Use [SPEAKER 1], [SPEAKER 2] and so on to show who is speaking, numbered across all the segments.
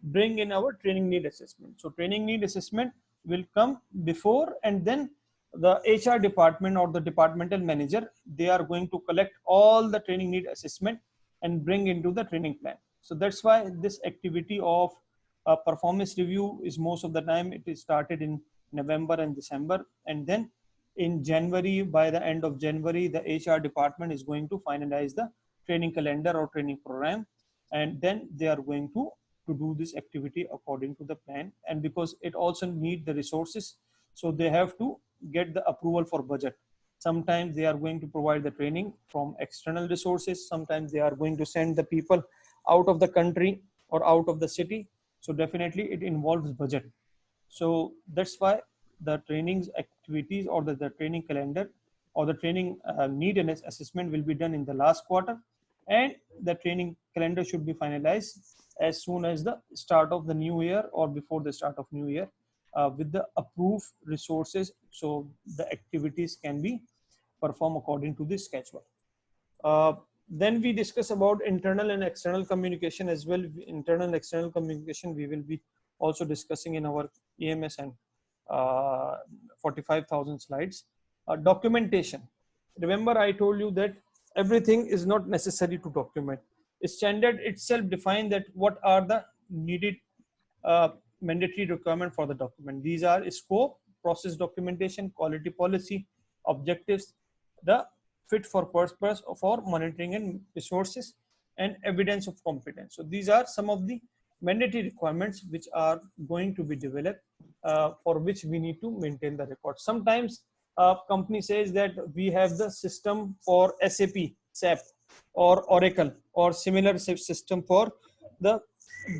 [SPEAKER 1] bring in our training need assessment. So training need assessment will come before, and then the HR department or the departmental manager, they are going to collect all the training need assessment and bring into the training plan. So that's why this activity of performance review is most of the time it is started in November and December, and then in January, by the end of January, the HR department is going to finalize the training calendar or training program, and then they are going to do this activity according to the plan. And because it also need the resources, so they have to get the approval for budget. Sometimes they are going to provide the training from external resources, sometimes they are going to send the people out of the country or out of the city, so definitely it involves budget. So that's why the trainings activities or the training calendar or the training need and assessment will be done in the last quarter, and the training calendar should be finalized as soon as the start of the new year or before the start of new year with the approved resources, so the activities can be performed according to this schedule. Then we discuss about internal and external communication as well. Internal and external communication we will be also discussing in our EMS and 45,000 slides. Documentation. Remember I told you that everything is not necessary to document. Standard itself define that what are the needed mandatory requirement for the document. These are scope, process documentation, quality policy, objectives, the fit for purpose for monitoring and resources, and evidence of competence. So these are some of the mandatory requirements which are going to be developed for which we need to maintain the record. Sometimes company says that we have the system for SAP or Oracle or similar system for the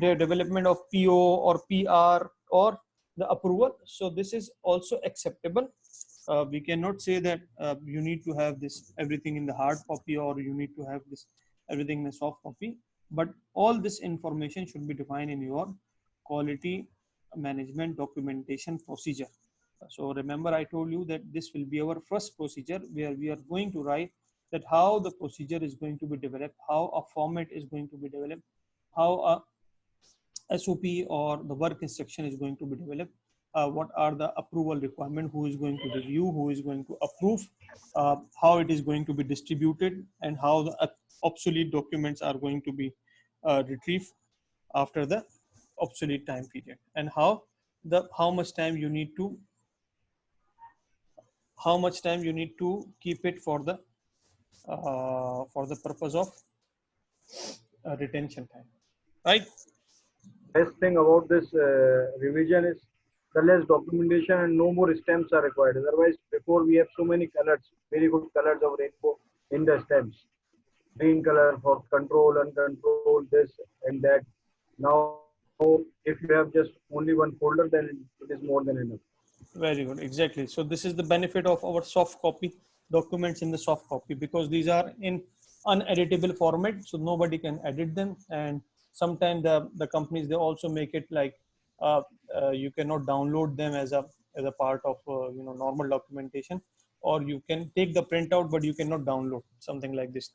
[SPEAKER 1] development of PO or PR or the approval. So this is also acceptable. We cannot say that you need to have this everything in the hard copy or you need to have this everything in the soft copy, but all this information should be defined in your quality management documentation procedure. So remember I told you that this will be our first procedure where we are going to write that how the procedure is going to be developed, how a format is going to be developed, how a SOP or the work instruction is going to be developed, what are the approval requirement, who is going to review, who is going to approve, how it is going to be distributed, and how the obsolete documents are going to be retrieved after the obsolete time period, and how much time you need to keep it for the purpose of retention time, right?
[SPEAKER 2] Best thing about this revision is the less documentation and no more stamps are required. Otherwise, before we have so many colors, very good colors of rainbow in the stamps. Green color for control, uncontrolled, this and that. Now, if you have just only one folder, then it is more than enough.
[SPEAKER 1] Very good, exactly. So this is the benefit of our soft copy documents in the soft copy, because these are in uneditable format, so nobody can edit them. And sometimes the companies, they also make it like you cannot download them as a part of normal documentation, or you can take the printout but you cannot download something like this.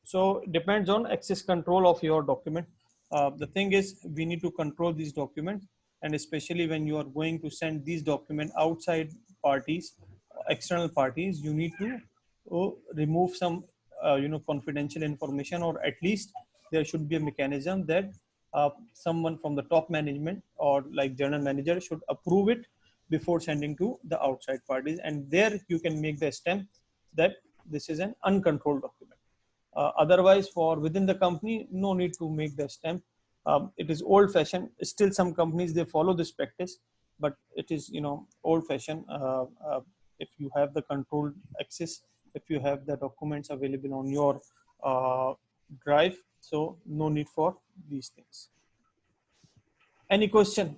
[SPEAKER 1] So depends on access control of your document. The thing is, we need to control these documents, and especially when you are going to send these documents outside parties, external parties, you need to remove some confidential information, or at least there should be a mechanism that someone from the top management or like general manager should approve it before sending to the outside parties, and there you can make the stamp that this is an uncontrolled document. Otherwise, for within the company, no need to make the stamp. It is old fashioned. Still some companies, they follow this practice, but it is old fashioned. If you have the controlled access, if you have the documents available on your drive, so no need for these things. Any question?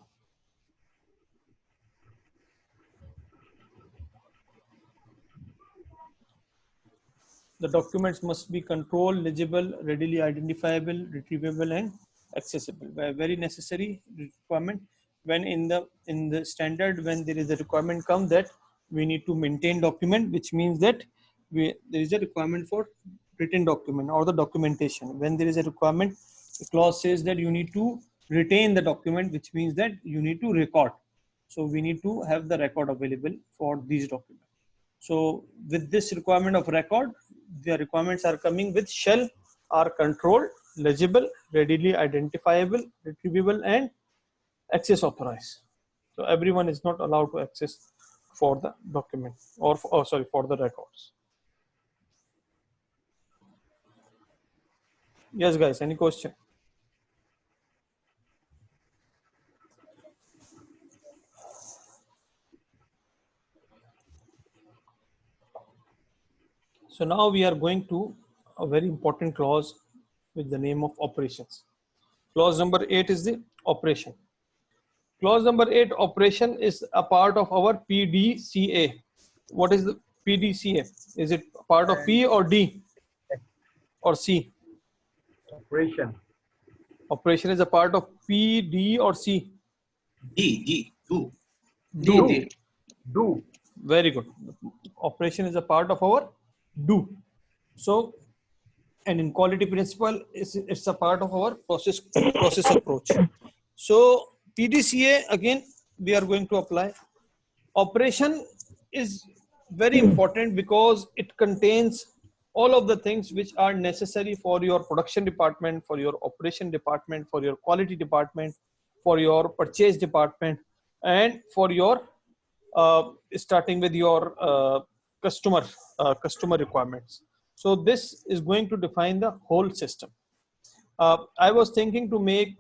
[SPEAKER 1] The documents must be controlled, legible, readily identifiable, retrievable, and accessible. Very necessary requirement. When in the standard, when there is a requirement come that we need to maintain document, which means that there is a requirement for written document or the documentation. When there is a requirement, the clause says that you need to retain the document, which means that you need to record. So we need to have the record available for these documents. So with this requirement of record, the requirements are coming with shall are controlled, legible, readily identifiable, retrievable, and access authorized. So everyone is not allowed to access for the document or for the records. Yes, guys, any question? So now we are going to a very important clause with the name of operations. Clause number 8 is the operation. Clause number 8, operation, is a part of our PDCA. What is the PDCA? Is it part of P or D or C?
[SPEAKER 2] Operation.
[SPEAKER 1] Operation is a part of P, D or C?
[SPEAKER 3] D, do.
[SPEAKER 1] Do.
[SPEAKER 2] Do.
[SPEAKER 1] Very good. Operation is a part of our do. So, and in quality principle, it's a part of our process approach. So PDCA, again, we are going to apply. Operation is very important because it contains all of the things which are necessary for your production department, for your operation department, for your quality department, for your purchase department, and for your starting with your customer requirements. So this is going to define the whole system. I was thinking to make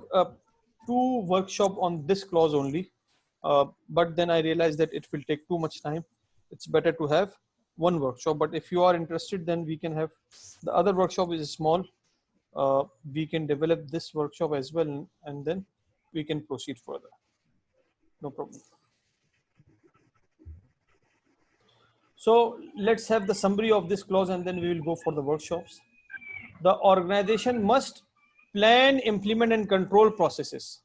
[SPEAKER 1] two workshop on this clause only, but then I realized that it will take too much time. It's better to have one workshop. But if you are interested, then we can have the other workshop is small. We can develop this workshop as well, and then we can proceed further. No problem. So let's have the summary of this clause, and then we will go for the workshops. The organization must plan, implement, and control processes.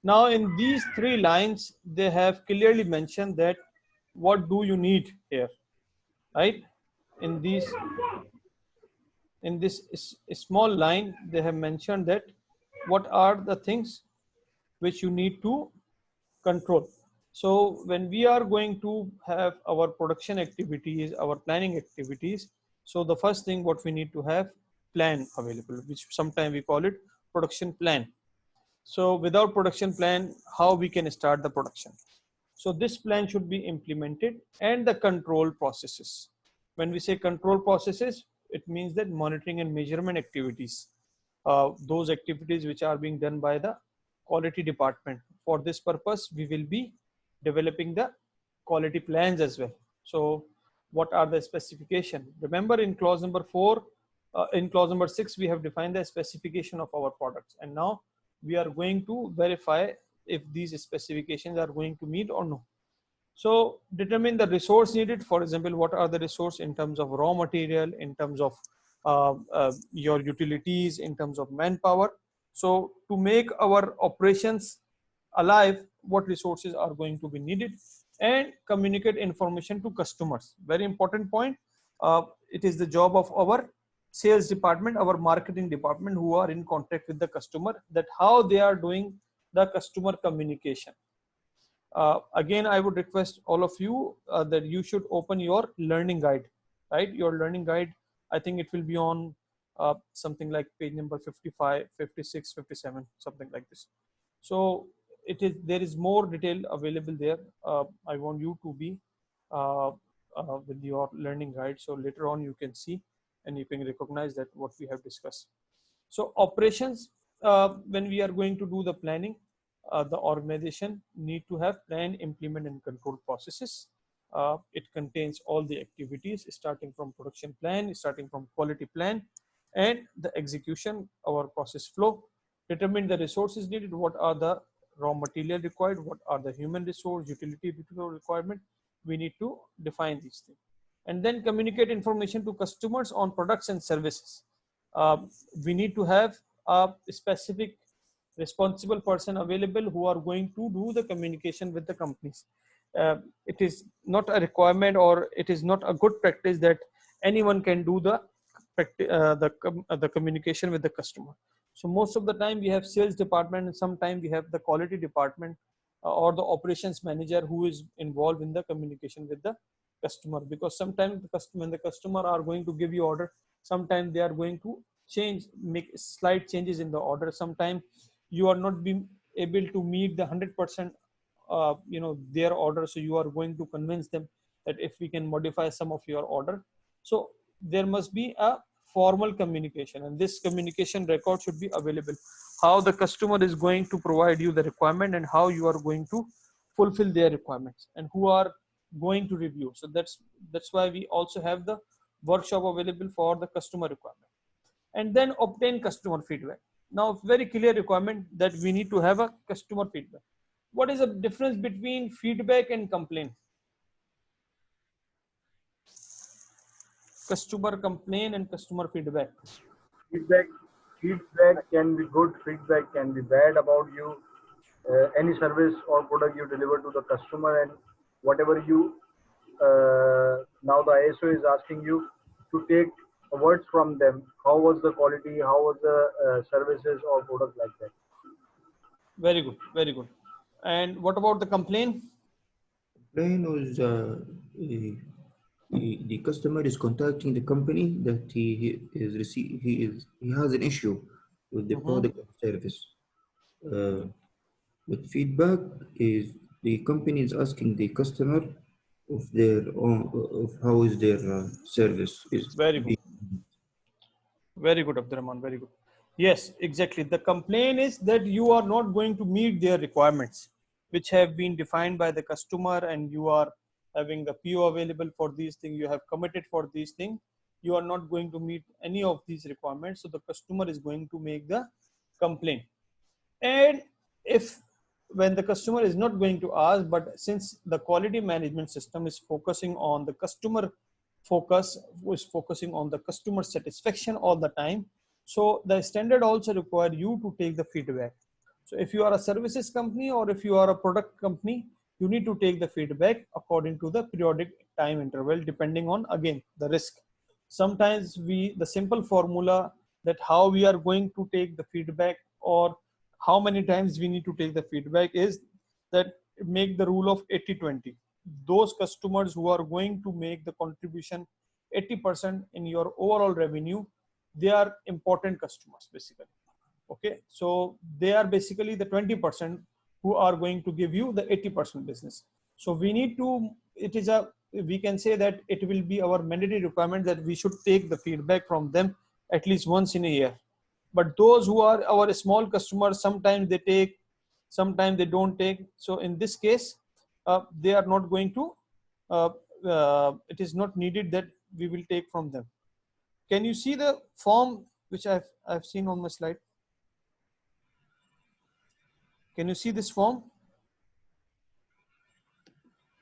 [SPEAKER 1] Now, in these three lines, they have clearly mentioned that what do you need here, right? In this small line, they have mentioned that what are the things which you need to control. So when we are going to have our production activities, our planning activities, so the first thing what we need to have plan available, which sometimes we call it production plan. So without production plan, how we can start the production? So this plan should be implemented, and the control processes. When we say control processes, it means that monitoring and measurement activities, those activities which are being done by the quality department. For this purpose, we will be developing the quality plans as well. So what are the specification? Remember, in clause number 4, in clause number 6, we have defined the specification of our products, and now we are going to verify if these specifications are going to meet or no. So determine the resource needed. For example, what are the resource in terms of raw material, in terms of your utilities, in terms of manpower. So to make our operations alive, what resources are going to be needed, and communicate information to customers. Very important point. It is the job of our sales department, our marketing department, who are in contact with the customer, that how they are doing the customer communication. Again, I would request all of you that you should open your learning guide, right? Your learning guide, I think it will be on something like page number 55, 56, 57, something like this. So there is more detail available there. I want you to be with your learning guide. So later on you can see and you can recognize that what we have discussed. So operations, when we are going to do the planning, the organization need to have plan, implement, and control processes. It contains all the activities starting from production plan, starting from quality plan, and the execution, our process flow. Determine the resources needed, what are the raw material required, what are the human resource, utility requirement. We need to define these things. And then communicate information to customers on products and services. We need to have a specific responsible person available who are going to do the communication with the companies. It is not a requirement, or it is not a good practice that anyone can do the communication with the customer. So most of the time we have sales department, and sometimes we have the quality department or the operations manager who is involved in the communication with the customer, because sometimes the customer, when the customer are going to give you order, sometimes they are going to make slight changes in the order. Sometimes you are not being able to meet the 100% their order, so you are going to convince them that if we can modify some of your order. So there must be a formal communication, and this communication record should be available, how the customer is going to provide you the requirement and how you are going to fulfill their requirements, and who are going to review. So that's why we also have the workshop available for the customer requirement. And then obtain customer feedback. Now, very clear requirement that we need to have a customer feedback. What is the difference between feedback and complaint? Customer complaint and customer feedback.
[SPEAKER 2] Feedback, feedback can be good, feedback can be bad about you. Any service or product you deliver to the customer, and whatever you now the ISO is asking you to take words from them. How was the quality? How was the services or product like that?
[SPEAKER 1] Very good, very good. And what about the complaint?
[SPEAKER 4] Plain was the customer is contacting the company that he has an issue with the product or service. But feedback is the company is asking the customer of their own of how is their service is
[SPEAKER 1] Very good.
[SPEAKER 4] being.
[SPEAKER 1] Very good, Abdurrahman. Very good. Yes, exactly. The complaint is that you are not going to meet their requirements, which have been defined by the customer, and you are having the PO available for these things. You have committed for these things. You are not going to meet any of these requirements. So the customer is going to make the complaint. And if when the customer is not going to ask, but since the quality management system is focusing on the customer focus, is focusing on the customer satisfaction all the time, so the standard also require you to take the feedback. So if you are a services company or if you are a product company, you need to take the feedback according to the periodic time interval, depending on again the risk. Sometimes the simple formula that how we are going to take the feedback or how many times we need to take the feedback is that make the rule of 80-20. Those customers who are going to make the contribution 80% in your overall revenue, they are important customers basically. Okay, so they are basically the 20% who are going to give you the 80% business. So we need to, we can say that it will be our mandatory requirement that we should take the feedback from them at least once in a year. But those who are our small customers, sometimes they take, sometimes they don't take. So in this case, they are not going to, it is not needed that we will take from them. Can you see the form which I've seen on my slide? Can you see this form?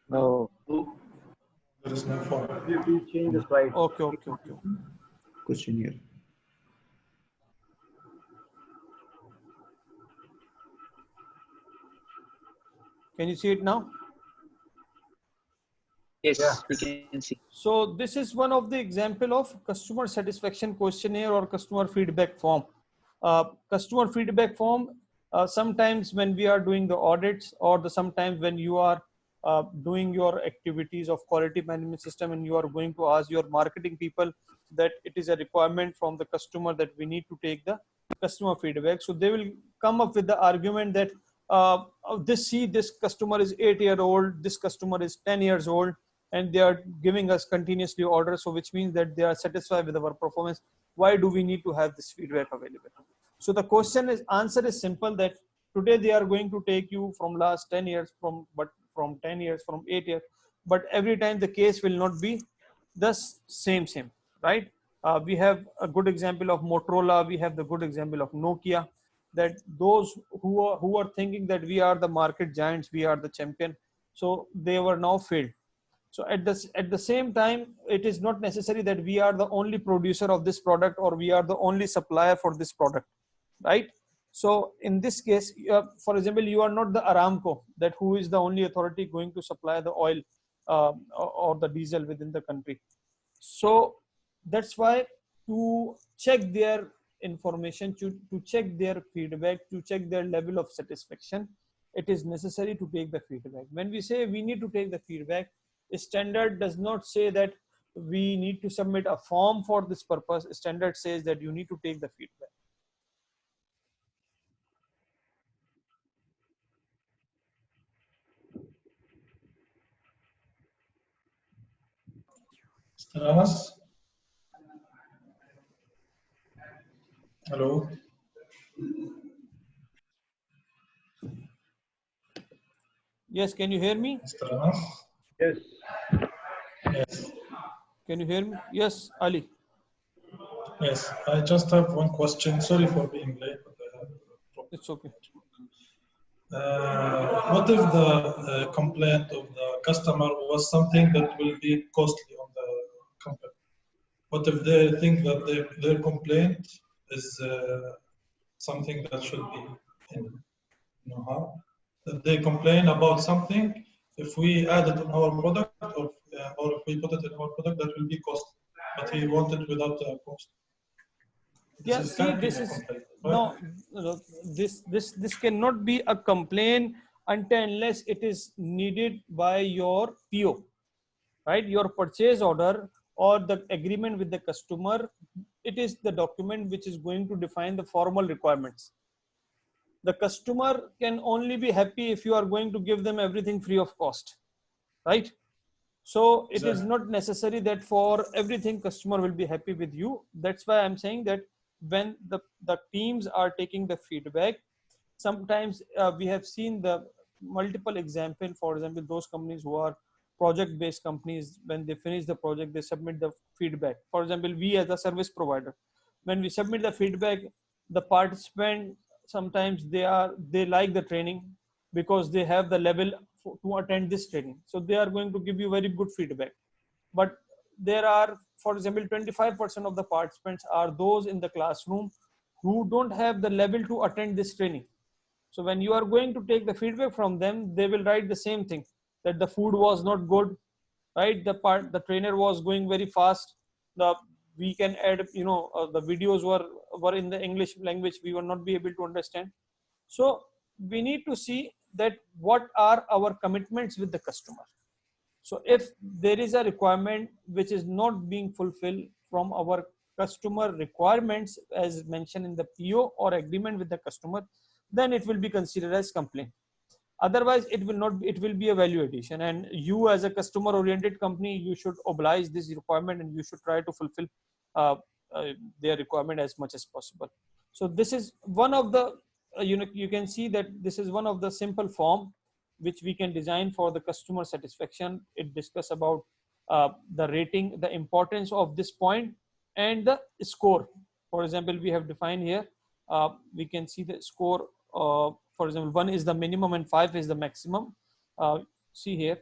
[SPEAKER 5] No.
[SPEAKER 3] There is no form.
[SPEAKER 2] Please change the slide.
[SPEAKER 1] Okay.
[SPEAKER 4] Question here.
[SPEAKER 1] Can you see it now?
[SPEAKER 5] Yes,
[SPEAKER 2] Yeah.
[SPEAKER 5] we can see.
[SPEAKER 1] So this is one of the example of customer satisfaction questionnaire or customer feedback form. Customer feedback form, sometimes when we are doing the audits or sometimes when you are doing your activities of quality management system and you are going to ask your marketing people that it is a requirement from the customer that we need to take the customer feedback. So they will come up with the argument that this customer is 8-year-old, this customer is 10 years old, and they are giving us continuously orders, so which means that they are satisfied with our performance. Why do we need to have this feedback available? So the answer is simple, that today they are going to take you from last 10 years, from 10 years, from 8 years, but every time the case will not be the same, right? We have a good example of Motorola, we have the good example of Nokia, that those who are thinking that we are the market giants, we are the champion, so they were now failed. So at the same time, it is not necessary that we are the only producer of this product or we are the only supplier for this product, right? So in this case, for example, you are not the Aramco, that who is the only authority going to supply the oil or the diesel within the country. So that's why to check their information to check their feedback, to check their level of satisfaction, it is necessary to take the feedback. When we say we need to take the feedback, standard does not say that we need to submit a form for this purpose. Standard says that you need to take the feedback.
[SPEAKER 3] Mr. Anas? Hello,
[SPEAKER 1] Yes, can you hear me?
[SPEAKER 3] Mr. Anas?
[SPEAKER 2] Yes.
[SPEAKER 3] Yes,
[SPEAKER 1] Can you hear me? Yes, Ali.
[SPEAKER 3] yes. I just have one question. Sorry for being late, but I have a problem.
[SPEAKER 1] It's okay.
[SPEAKER 3] What if the complaint of the customer was something that will be costly on the company? What if they think that their complaint is something that should be in, how? That they complain about something, if we add it on our product or if we put it in our product, that will be costly. But he want it without the cost.
[SPEAKER 1] Yeah,
[SPEAKER 3] This
[SPEAKER 1] see,
[SPEAKER 3] can't be
[SPEAKER 1] this
[SPEAKER 3] a
[SPEAKER 1] is
[SPEAKER 3] complaint, right?
[SPEAKER 1] no, this cannot be a complaint until unless it is needed by your PO, right? Your purchase order or the agreement with the customer. It is the document which is going to define the formal requirements. The customer can only be happy if you are going to give them everything free of cost, right? So it is
[SPEAKER 3] Exactly.
[SPEAKER 1] not necessary that for everything customer will be happy with you. That's why I'm saying that when the teams are taking the feedback, sometimes we have seen the multiple example. For example, those companies who are project based companies, when they finish the project, they submit the feedback. For example, we as a service provider, when we submit the feedback, the participant, sometimes they like the training because they have the level to attend this training, so they are going to give you very good feedback. But there are, for example, 25% of the participants are those in the classroom who don't have the level to attend this training. So when you are going to take the feedback from them, they will write the same thing, that the food was not good, right? The trainer was going very fast. The We can add, the videos were in the English language. We will not be able to understand. So we need to see that what are our commitments with the customer. So if there is a requirement which is not being fulfilled from our customer requirements as mentioned in the PO or agreement with the customer, then it will be considered as complaint. Otherwise, it will not. It will be a value addition, and you as a customer-oriented company, you should oblige this requirement and you should try to fulfill uh, their requirement as much as possible. So this is one of the you can see that this is one of the simple form which we can design for the customer satisfaction. It discuss about the rating, the importance of this point, and the score. For example, we have defined here. We can see the score. For example, 1 is the minimum and 5 is the maximum. See here.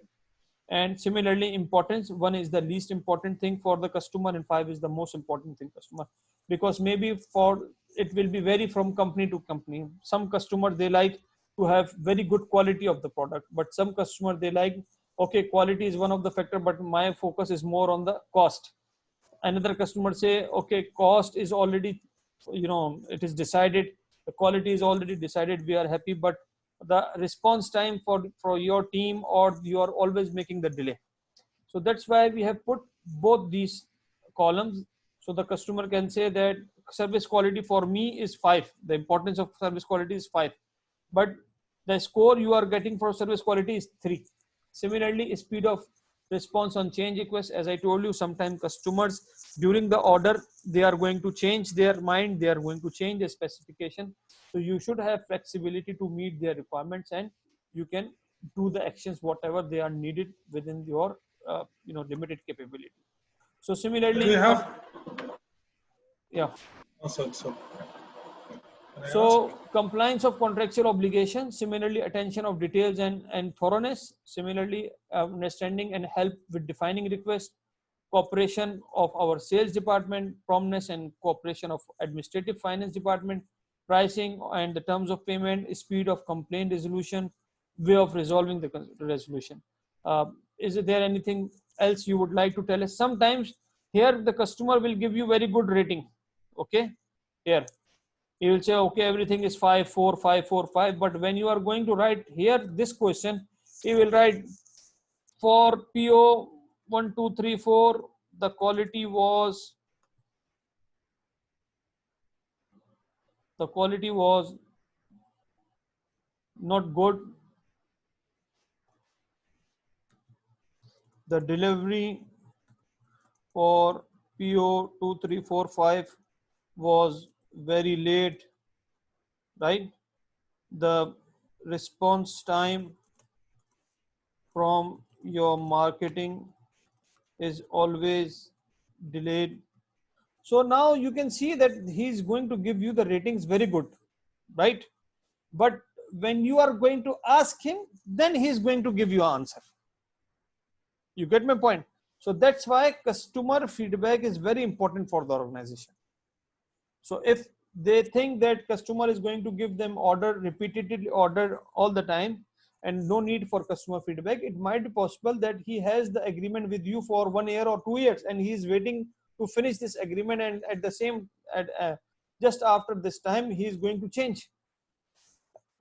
[SPEAKER 1] And similarly, importance, 1 is the least important thing for the customer and 5 is the most important thing customer. Because maybe for it will be vary from company to company. Some customer they like to have very good quality of the product, but some customer they like, okay, quality is one of the factor, but my focus is more on the cost. Another customer say, okay, cost is already, it is decided, the quality is already decided, we are happy, but the response time for your team, or you are always making the delay. So that's why we have put both these columns. So the customer can say that service quality for me is 5, the importance of service quality is 5, but the score you are getting for service quality is 3. Similarly, speed of response on change request, as I told you, sometimes customers during the order they are going to change their mind, they are going to change the specification. So you should have flexibility to meet their requirements, and you can do the actions whatever they are needed within your limited capability. So
[SPEAKER 3] Do we
[SPEAKER 1] similarly,
[SPEAKER 3] have?
[SPEAKER 1] yeah.
[SPEAKER 3] Oh, sorry. Can I ask?
[SPEAKER 1] So compliance of contractual obligation, similarly attention of details and thoroughness, similarly understanding and help with defining request, cooperation of our sales department, promptness and cooperation of administrative finance department, pricing and the terms of payment, speed of complaint resolution, way of resolving the resolution. Is there anything else you would like to tell us? Sometimes here the customer will give you very good rating, okay? here. He will say, okay, everything is 5 4 5 4 5. But when you are going to write here this question, he will write for PO 1 2 3 4, the quality was not good. The delivery for PO 2345 was very late, right? The response time from your marketing is always delayed. So now you can see that he's going to give you the ratings very good, right? But when you are going to ask him, then he's going to give you an answer. You get my point? So that's why customer feedback is very important for the organization. So if they think that customer is going to give them order repeatedly, order all the time, and no need for customer feedback, it might be possible that he has the agreement with you for 1 year or 2 years, and he is waiting to finish this agreement, and at the same just after this time he is going to change.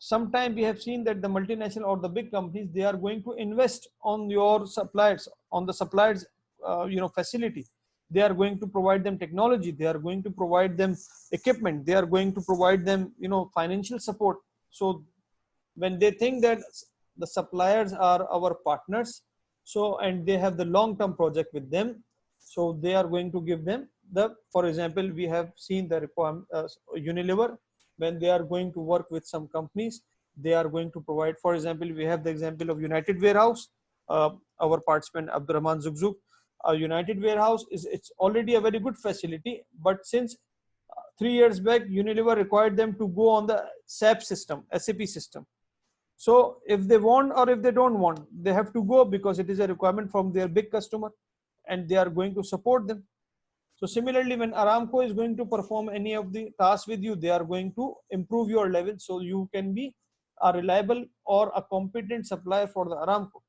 [SPEAKER 1] Sometime we have seen that the multinational or the big companies, they are going to invest on your suppliers, on the suppliers facility. They are going to provide them technology, they are going to provide them equipment, they are going to provide them financial support. So when they think that the suppliers are our partners, so and they have the long term project with them, so they are going to give them the, for example, we have seen the requirement, Unilever, when they are going to work with some companies, they are going to provide, for example, we have the example of United Warehouse, our participant Abdurrahman Zugzug. United Warehouse is, it's already a very good facility, but since 3 years back Unilever required them to go on the SAP system. So if they want or if they don't want, they have to go because it is a requirement from their big customer and they are going to support them. So similarly, when Aramco is going to perform any of the tasks with you, they are going to improve your level so you can be a reliable or a competent supplier for the Aramco.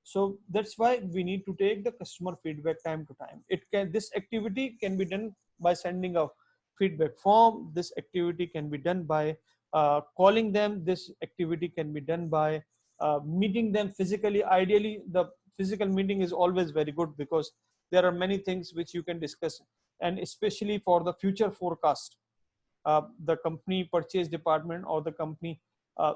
[SPEAKER 1] So that's why we need to take the customer feedback time to time. This activity can be done by sending a feedback form. This activity can be done by calling them. This activity can be done by meeting them physically. Ideally, the physical meeting is always very good because there are many things which you can discuss, and especially for the future forecast. The company purchase department or the company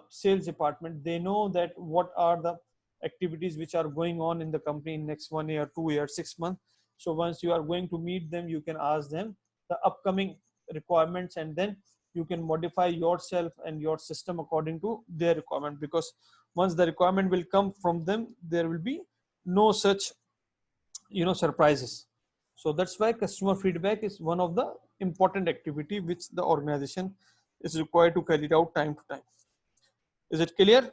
[SPEAKER 1] sales department, they know that what are the activities which are going on in the company in next 1 year, 2 years, 6 months. So once you are going to meet them, you can ask them the upcoming requirements, and then you can modify yourself and your system according to their requirement, because once the requirement will come from them, there will be no such surprises. So that's why customer feedback is one of the important activity which the organization is required to carry it out time to time. Is it clear?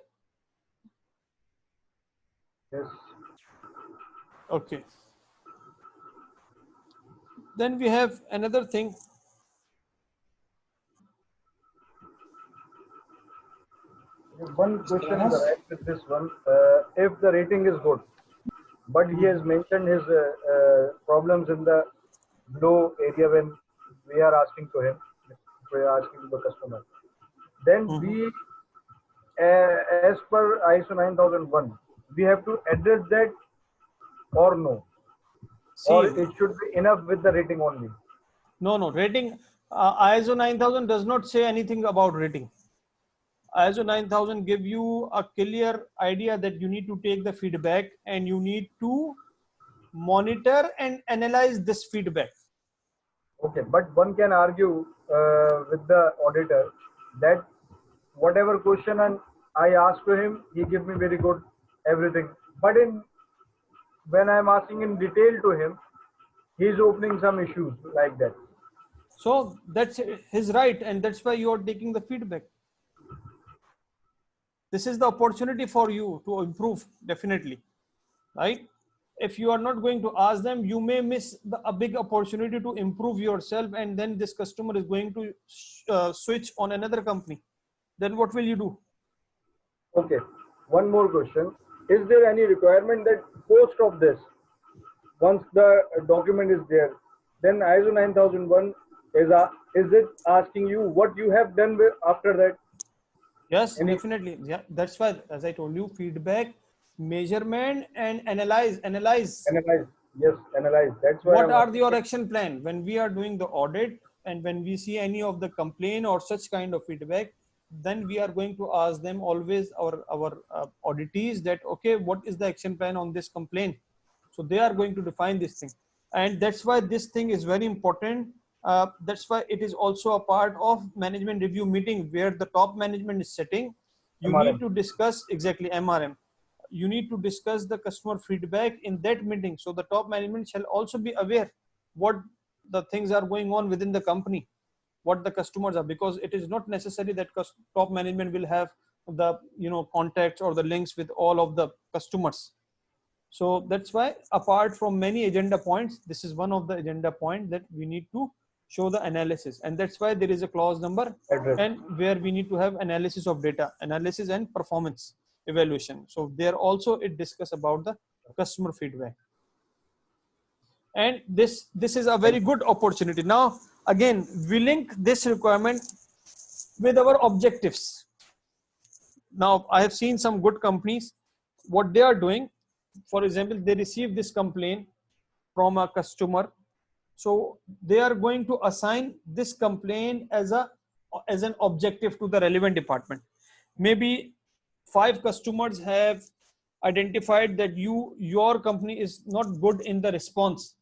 [SPEAKER 2] Yes.
[SPEAKER 1] Okay. Then we have another thing.
[SPEAKER 2] One question is arise with this one. If the rating is good, but he has mentioned his problems in the below area when we are asking to him, we are asking to the customer. Then we, as per ISO 9001, we have to address that or no, or
[SPEAKER 1] See,
[SPEAKER 2] it should be enough with the rating only.
[SPEAKER 1] no rating. ISO 9000 does not say anything about rating. ISO 9000 give you a clear idea that you need to take the feedback and you need to monitor and analyze this feedback.
[SPEAKER 2] Okay, but one can argue with the auditor that whatever question and I ask to him, he give me very good everything. But when I'm asking in detail to him, he's opening some issues like that.
[SPEAKER 1] So that's his right, and that's why you are taking the feedback. This is the opportunity for you to improve, definitely, right? If you are not going to ask them, you may miss a big opportunity to improve yourself, and then this customer is going to switch on another company. Then what will you do?
[SPEAKER 2] Okay, one more question. Is there any requirement that post of this, once the document is there, then ISO 9001 is is it asking you what you have done with after that?
[SPEAKER 1] Yes,
[SPEAKER 2] Any
[SPEAKER 1] definitely. Yeah, that's why, as I told you, feedback, measurement, and analyze.
[SPEAKER 2] analyze? Yes, analyze. That's why
[SPEAKER 1] What
[SPEAKER 2] I'm
[SPEAKER 1] are
[SPEAKER 2] asking.
[SPEAKER 1] your action plan when we are doing the audit, and when we see any of the complaint or such kind of feedback, then we are going to ask them always, our auditees, that okay, what is the action plan on this complaint? So they are going to define this thing, and that's why this thing is very important. That's why it is also a part of management review meeting, where the top management is sitting. You need
[SPEAKER 2] MRM.
[SPEAKER 1] to discuss exactly MRM. You need to discuss the customer feedback in that meeting, so the top management shall also be aware what the things are going on within the company, what the customers are, because it is not necessary that top management will have the contacts or the links with all of the customers. So that's why, apart from many agenda points, this is one of the agenda point, that we need to show the analysis. And that's why there is a clause number
[SPEAKER 2] Address.
[SPEAKER 1] 10, where we need to have analysis of data, analysis and performance evaluation. So there also it discuss about the customer feedback. And this is a very good opportunity. Now again, we link this requirement with our objectives. Now I have seen some good companies, what they are doing. For example, they receive this complaint from a customer, so they are going to assign this complaint as an objective to the relevant department. Maybe 5 customers have identified that your company is not good in the response,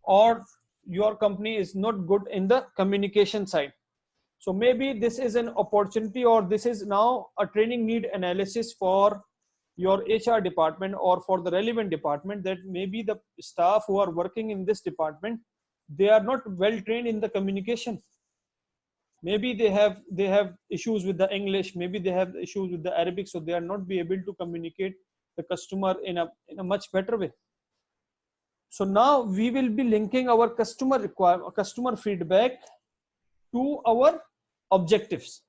[SPEAKER 1] or your company is not good in the communication side. So maybe this is an opportunity, or this is now a training need analysis for your HR department or for the relevant department, that maybe the staff who are working in this department, they are not well trained in the communication. Maybe they have issues with the English, maybe they have issues with the Arabic, so they are not be able to communicate the customer in a much better way. So now we will be linking our customer feedback to our objectives.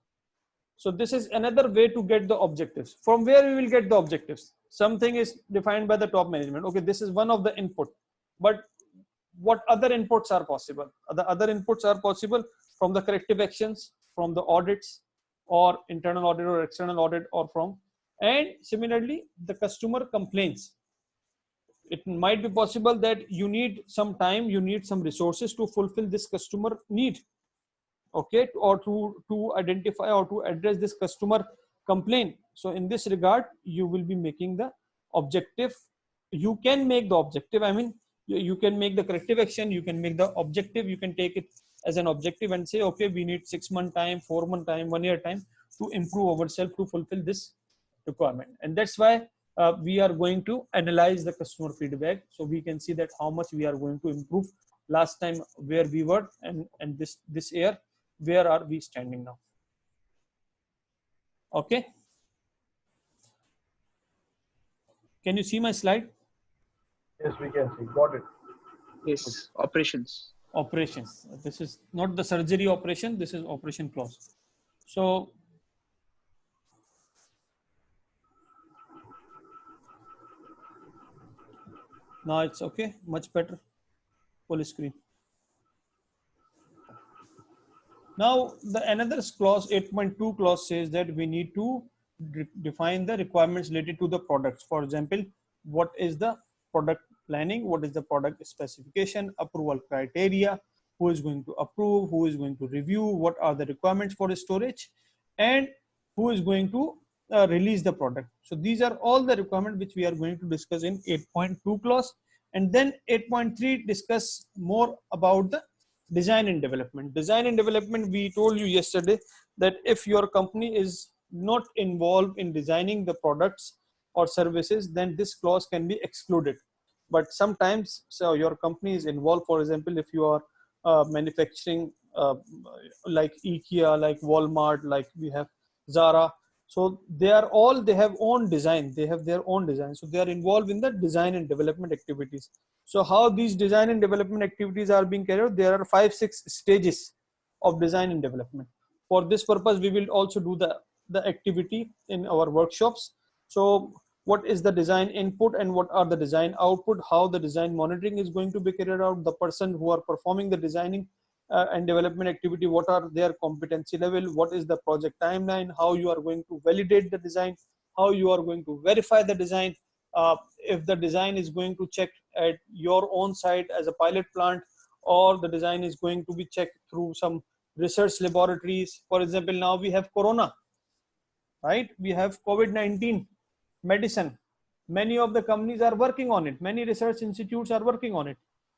[SPEAKER 1] So this is another way to get the objectives. From where we will get the objectives? Something is defined by the top management. Okay, this is one of the input, but what other inputs are possible? The other inputs are possible from the corrective actions, from the audits, or internal audit or external audit, or from, and similarly the customer complaints. It might be possible that you need some time, you need some resources to fulfill this customer need, okay, or to identify or to address this customer complaint. So in this regard, you will be making the objective. You can make the objective, I mean, you can make the corrective action, you can make the objective, you can take it as an objective and say, okay, we need 6-month time, 4-month time, 1 year time to improve ourselves to fulfill this requirement. And that's why we are going to analyze the customer feedback, so we can see that how much we are going to improve last time where we were, and this year where are we standing now. Okay, can you see my slide?
[SPEAKER 2] Yes, we can see. Got it.
[SPEAKER 5] Yes, operations.
[SPEAKER 1] Operations, this is not the surgery operation, this is operation clause. So now it's okay, much better, full screen. Now the another clause, 8.2 clause, says that we need to define the requirements related to the products. For example, what is the product planning, what is the product specification, approval criteria, who is going to approve, who is going to review, what are the requirements for storage, and who is going to release the product. So these are all the requirements which we are going to discuss in 8.2 clause. And then 8.3 discuss more about the design and development. Design and development, we told you yesterday that if your company is not involved in designing the products or services, then this clause can be excluded. But sometimes, so your company is involved. For example, if you are manufacturing like IKEA, like Walmart, like we have Zara, so they have own design, they have their own design, so they are involved in the design and development activities. So how these design and development activities are being carried out? There are 5-6 stages of design and development. For this purpose, we will also do the activity in our workshops. So what is the design input and what are the design output? How the design monitoring is going to be carried out? The person who are performing the designing, and development activity, what are their competency level, what is the project timeline, how you are going to validate the design, how you are going to verify the design, if the design is going to check at your own site as a pilot plant, or the design is going to be checked through some research laboratories. For example, now we have corona, right? We have COVID-19 medicine. Many of the companies are working on it. Many research institutes are working on it,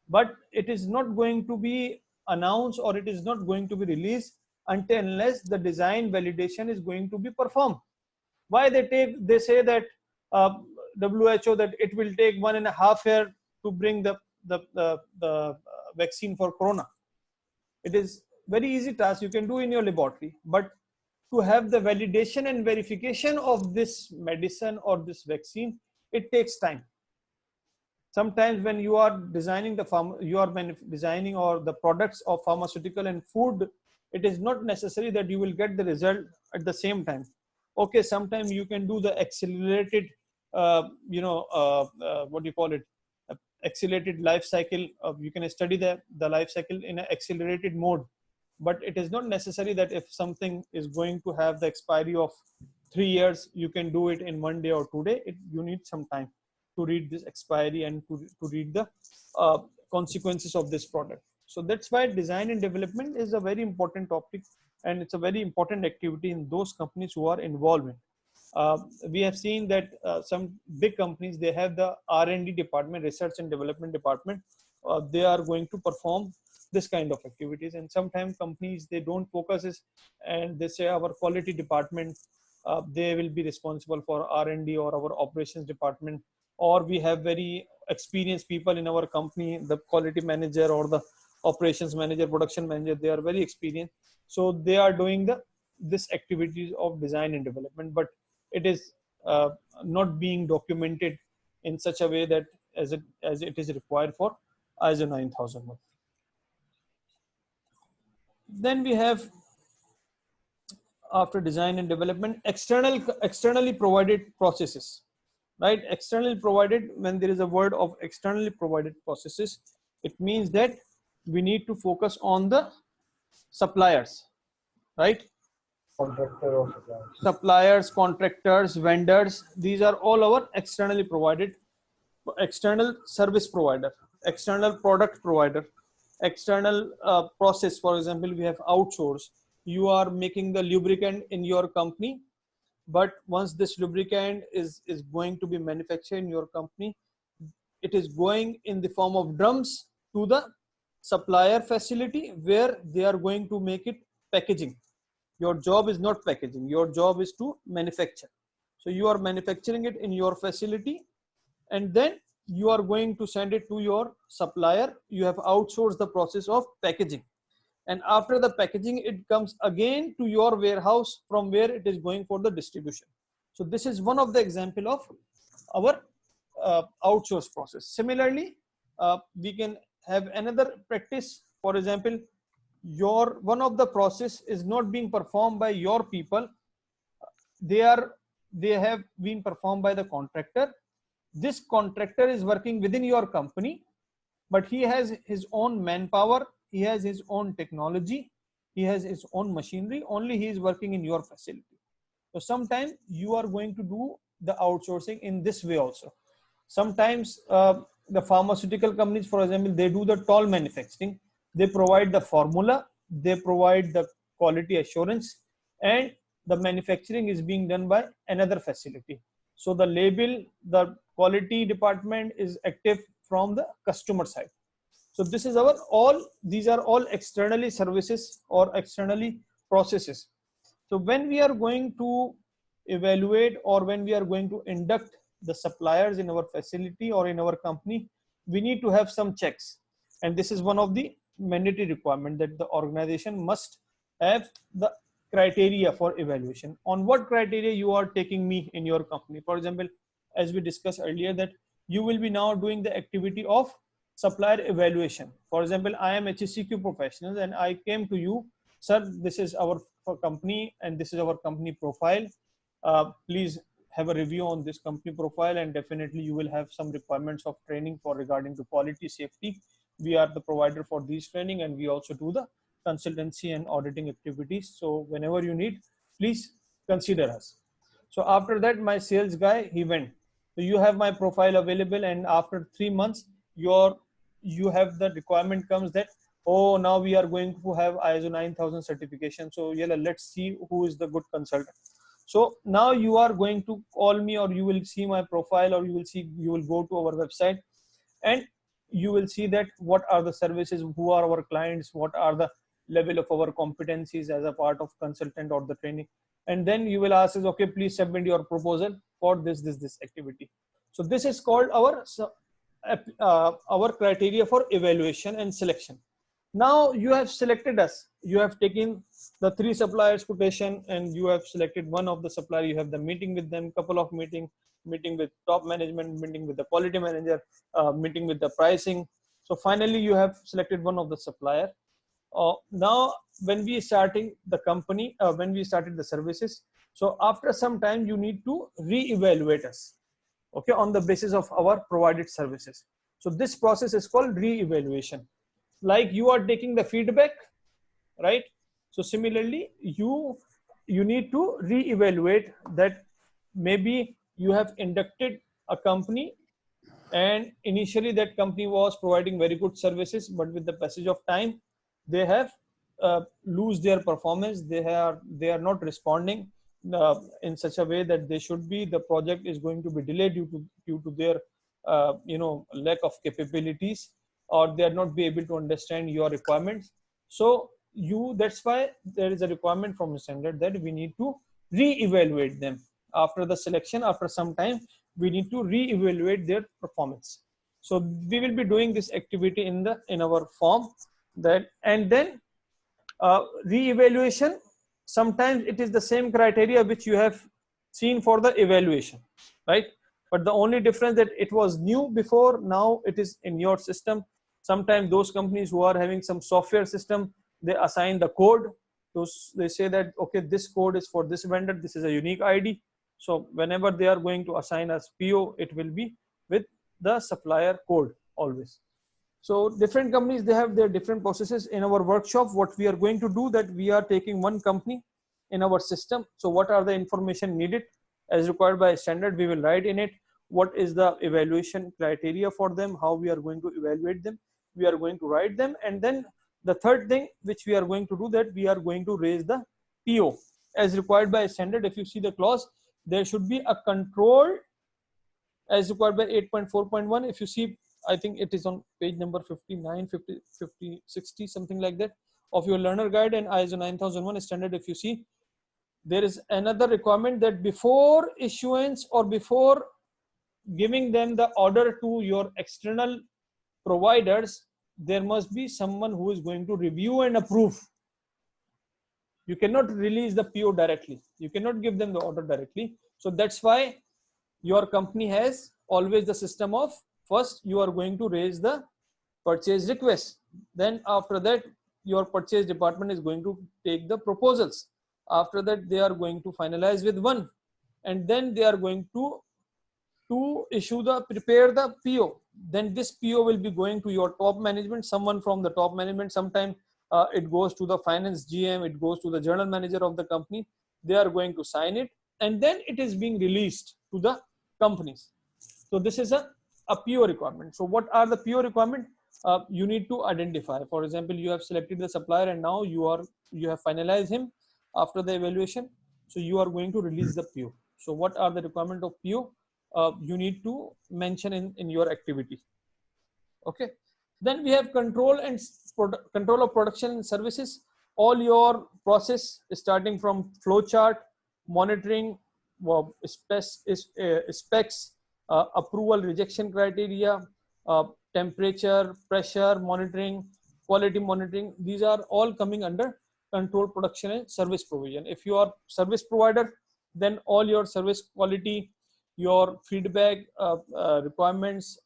[SPEAKER 1] but it is not going to be announced, or it is not going to be released until unless the design validation is going to be performed. Why they say that WHO that it will take 1.5 years to bring the vaccine for corona. It is very easy task you can do in your laboratory, but to have the validation and verification of this medicine or this vaccine, it takes time. Sometimes when you are designing designing or the products of pharmaceutical and food, it is not necessary that you will get the result at the same time. Okay, sometimes you can do the accelerated what do you call it, accelerated life cycle. You can study the life cycle in an accelerated mode, but it is not necessary that if something is going to have the expiry of 3 years, you can do it in 1 day or 2 days. You need some time to read this expiry and to read the consequences of this product. So that's why design and development is a very important topic, and it's a very important activity in those companies who are involved in. We have seen that some big companies, they have the R&D department, research and development department. They are going to perform this kind of activities, and sometimes companies, they don't focus this, and they say our quality department, they will be responsible for R&D, or our operations department, or we have very experienced people in our company, the quality manager or the operations manager, production manager, they are very experienced, so they are doing this activities of design and development, but it is not being documented in such a way that as it is required for ISO 9001. Then we have, after design and development, externally provided processes, right? Externally provided, when there is a word of externally provided processes, it means that we need to focus on the suppliers, right?
[SPEAKER 2] Contractor or suppliers.
[SPEAKER 1] Suppliers, contractors, vendors, these are all our externally provided. External service provider, external product provider, external process. For example, we have outsource. You are making the lubricant in your company, but once this lubricant is going to be manufactured in your company, it is going in the form of drums to the supplier facility, where they are going to make it packaging. Your job is not packaging, your job is to manufacture. So you are manufacturing it in your facility, and then you are going to send it to your supplier. You have outsourced the process of packaging, and after the packaging, it comes again to your warehouse, from where it is going for the distribution. So this is one of the example of our outsource process. Similarly, we can have another practice. For example, your one of the process is not being performed by your people, they have been performed by the contractor. This contractor is working within your company, but he has his own manpower, he has his own technology, he has his own machinery, only he is working in your facility. So sometimes you are going to do the outsourcing in this way also. Sometimes the pharmaceutical companies, for example, they do the toll manufacturing. They provide the formula, they provide the quality assurance, and the manufacturing is being done by another facility. So the label, the quality department is active from the customer side. So this is these are all externally services or externally processes. So when we are going to evaluate, or when we are going to induct the suppliers in our facility or in our company, we need to have some checks. And this is one of the mandatory requirement, that the organization must have the criteria for evaluation. On what criteria you are taking me in your company? For example, as we discussed earlier, that you will be now doing the activity of supplier evaluation. For example, I am HSCQ professional and I came to you, sir, this is our company and this is our company profile. Please have a review on this company profile, and definitely you will have some requirements of training for regarding to quality safety. We are the provider for these training, and we also do the consultancy and auditing activities. So whenever you need, please consider us. So after that, my sales guy, he went. So you have my profile available, and after 3 months, you have the requirement comes that, oh, now we are going to have ISO 9000 certification. So yeah, let's see who is the good consultant. So now you are going to call me, or you will see my profile, or you will go to our website, and you will see that what are the services, who are our clients, what are the level of our competencies as a part of consultant or the training. And then you will ask us, okay, please submit your proposal for this activity. So this is called our criteria for evaluation and selection. Now you have selected us, you have taken the 3 suppliers quotation, and you have selected one of the supplier. You have the meeting with them, couple of meeting with top management, meeting with the quality manager, meeting with the pricing. So finally you have selected one of the supplier. Now when we starting the company, when we started the services, so after some time you need to re-evaluate us, okay, on the basis of our provided services. So this process is called re-evaluation. Like you are taking the feedback, right? So similarly, you need to re-evaluate that. Maybe you have inducted a company, and initially that company was providing very good services, but with the passage of time, they have lose their performance. They are not responding in such a way that they should be. The project is going to be delayed due to their lack of capabilities, or they are not be able to understand your requirements. So that's why there is a requirement from the standard that we need to re-evaluate them after the selection. After some time, we need to re-evaluate their performance. So we will be doing this activity in our form, that. And then re-evaluation, sometimes it is the same criteria which you have seen for the evaluation, right? But the only difference that it was new before, now it is in your system. Sometimes those companies who are having some software system, they assign the code. They say that, okay, this code is for this vendor, this is a unique ID. So whenever they are going to assign us PO, it will be with the supplier code always. So different companies, they have their different processes. In our workshop, what we are going to do, that we are taking one company in our system. So what are the information needed as required by standard? We will write in it what is the evaluation criteria for them, how we are going to evaluate them. We are going to write them. And then the third thing which we are going to do, that we are going to raise the PO as required by standard. If you see the clause, there should be a control as required by 8.4.1. If you see, I think it is on page number 59, 50, 50, 60, something like that, of your learner guide and ISO 9001 standard. If you see, there is another requirement that before issuance or before giving them the order to your external providers, there must be someone who is going to review and approve. You cannot release the PO directly. You cannot give them the order directly. So that's why your company has always the system of, first you are going to raise the purchase request. Then after that, your purchase department is going to take the proposals. After that, they are going to finalize with one. And then they are going to prepare the PO. Then this PO will be going to your top management, someone from the top management. Sometimes it goes to the finance GM, it goes to the general manager of the company. They are going to sign it, and then it is being released to the companies. So this is a PO requirement. So what are the PO requirement? You need to identify. For example, you have selected the supplier, and now you have finalized him after the evaluation. So you are going to release the PO. So what are the requirement of PO? You need to mention in your activity. Okay. Then we have control of production and services. All your process starting from flow chart, monitoring, specs, approval rejection criteria, temperature, pressure monitoring, quality monitoring. These are all coming under control, production and service provision. If you are service provider, then all your service quality, your feedback requirements,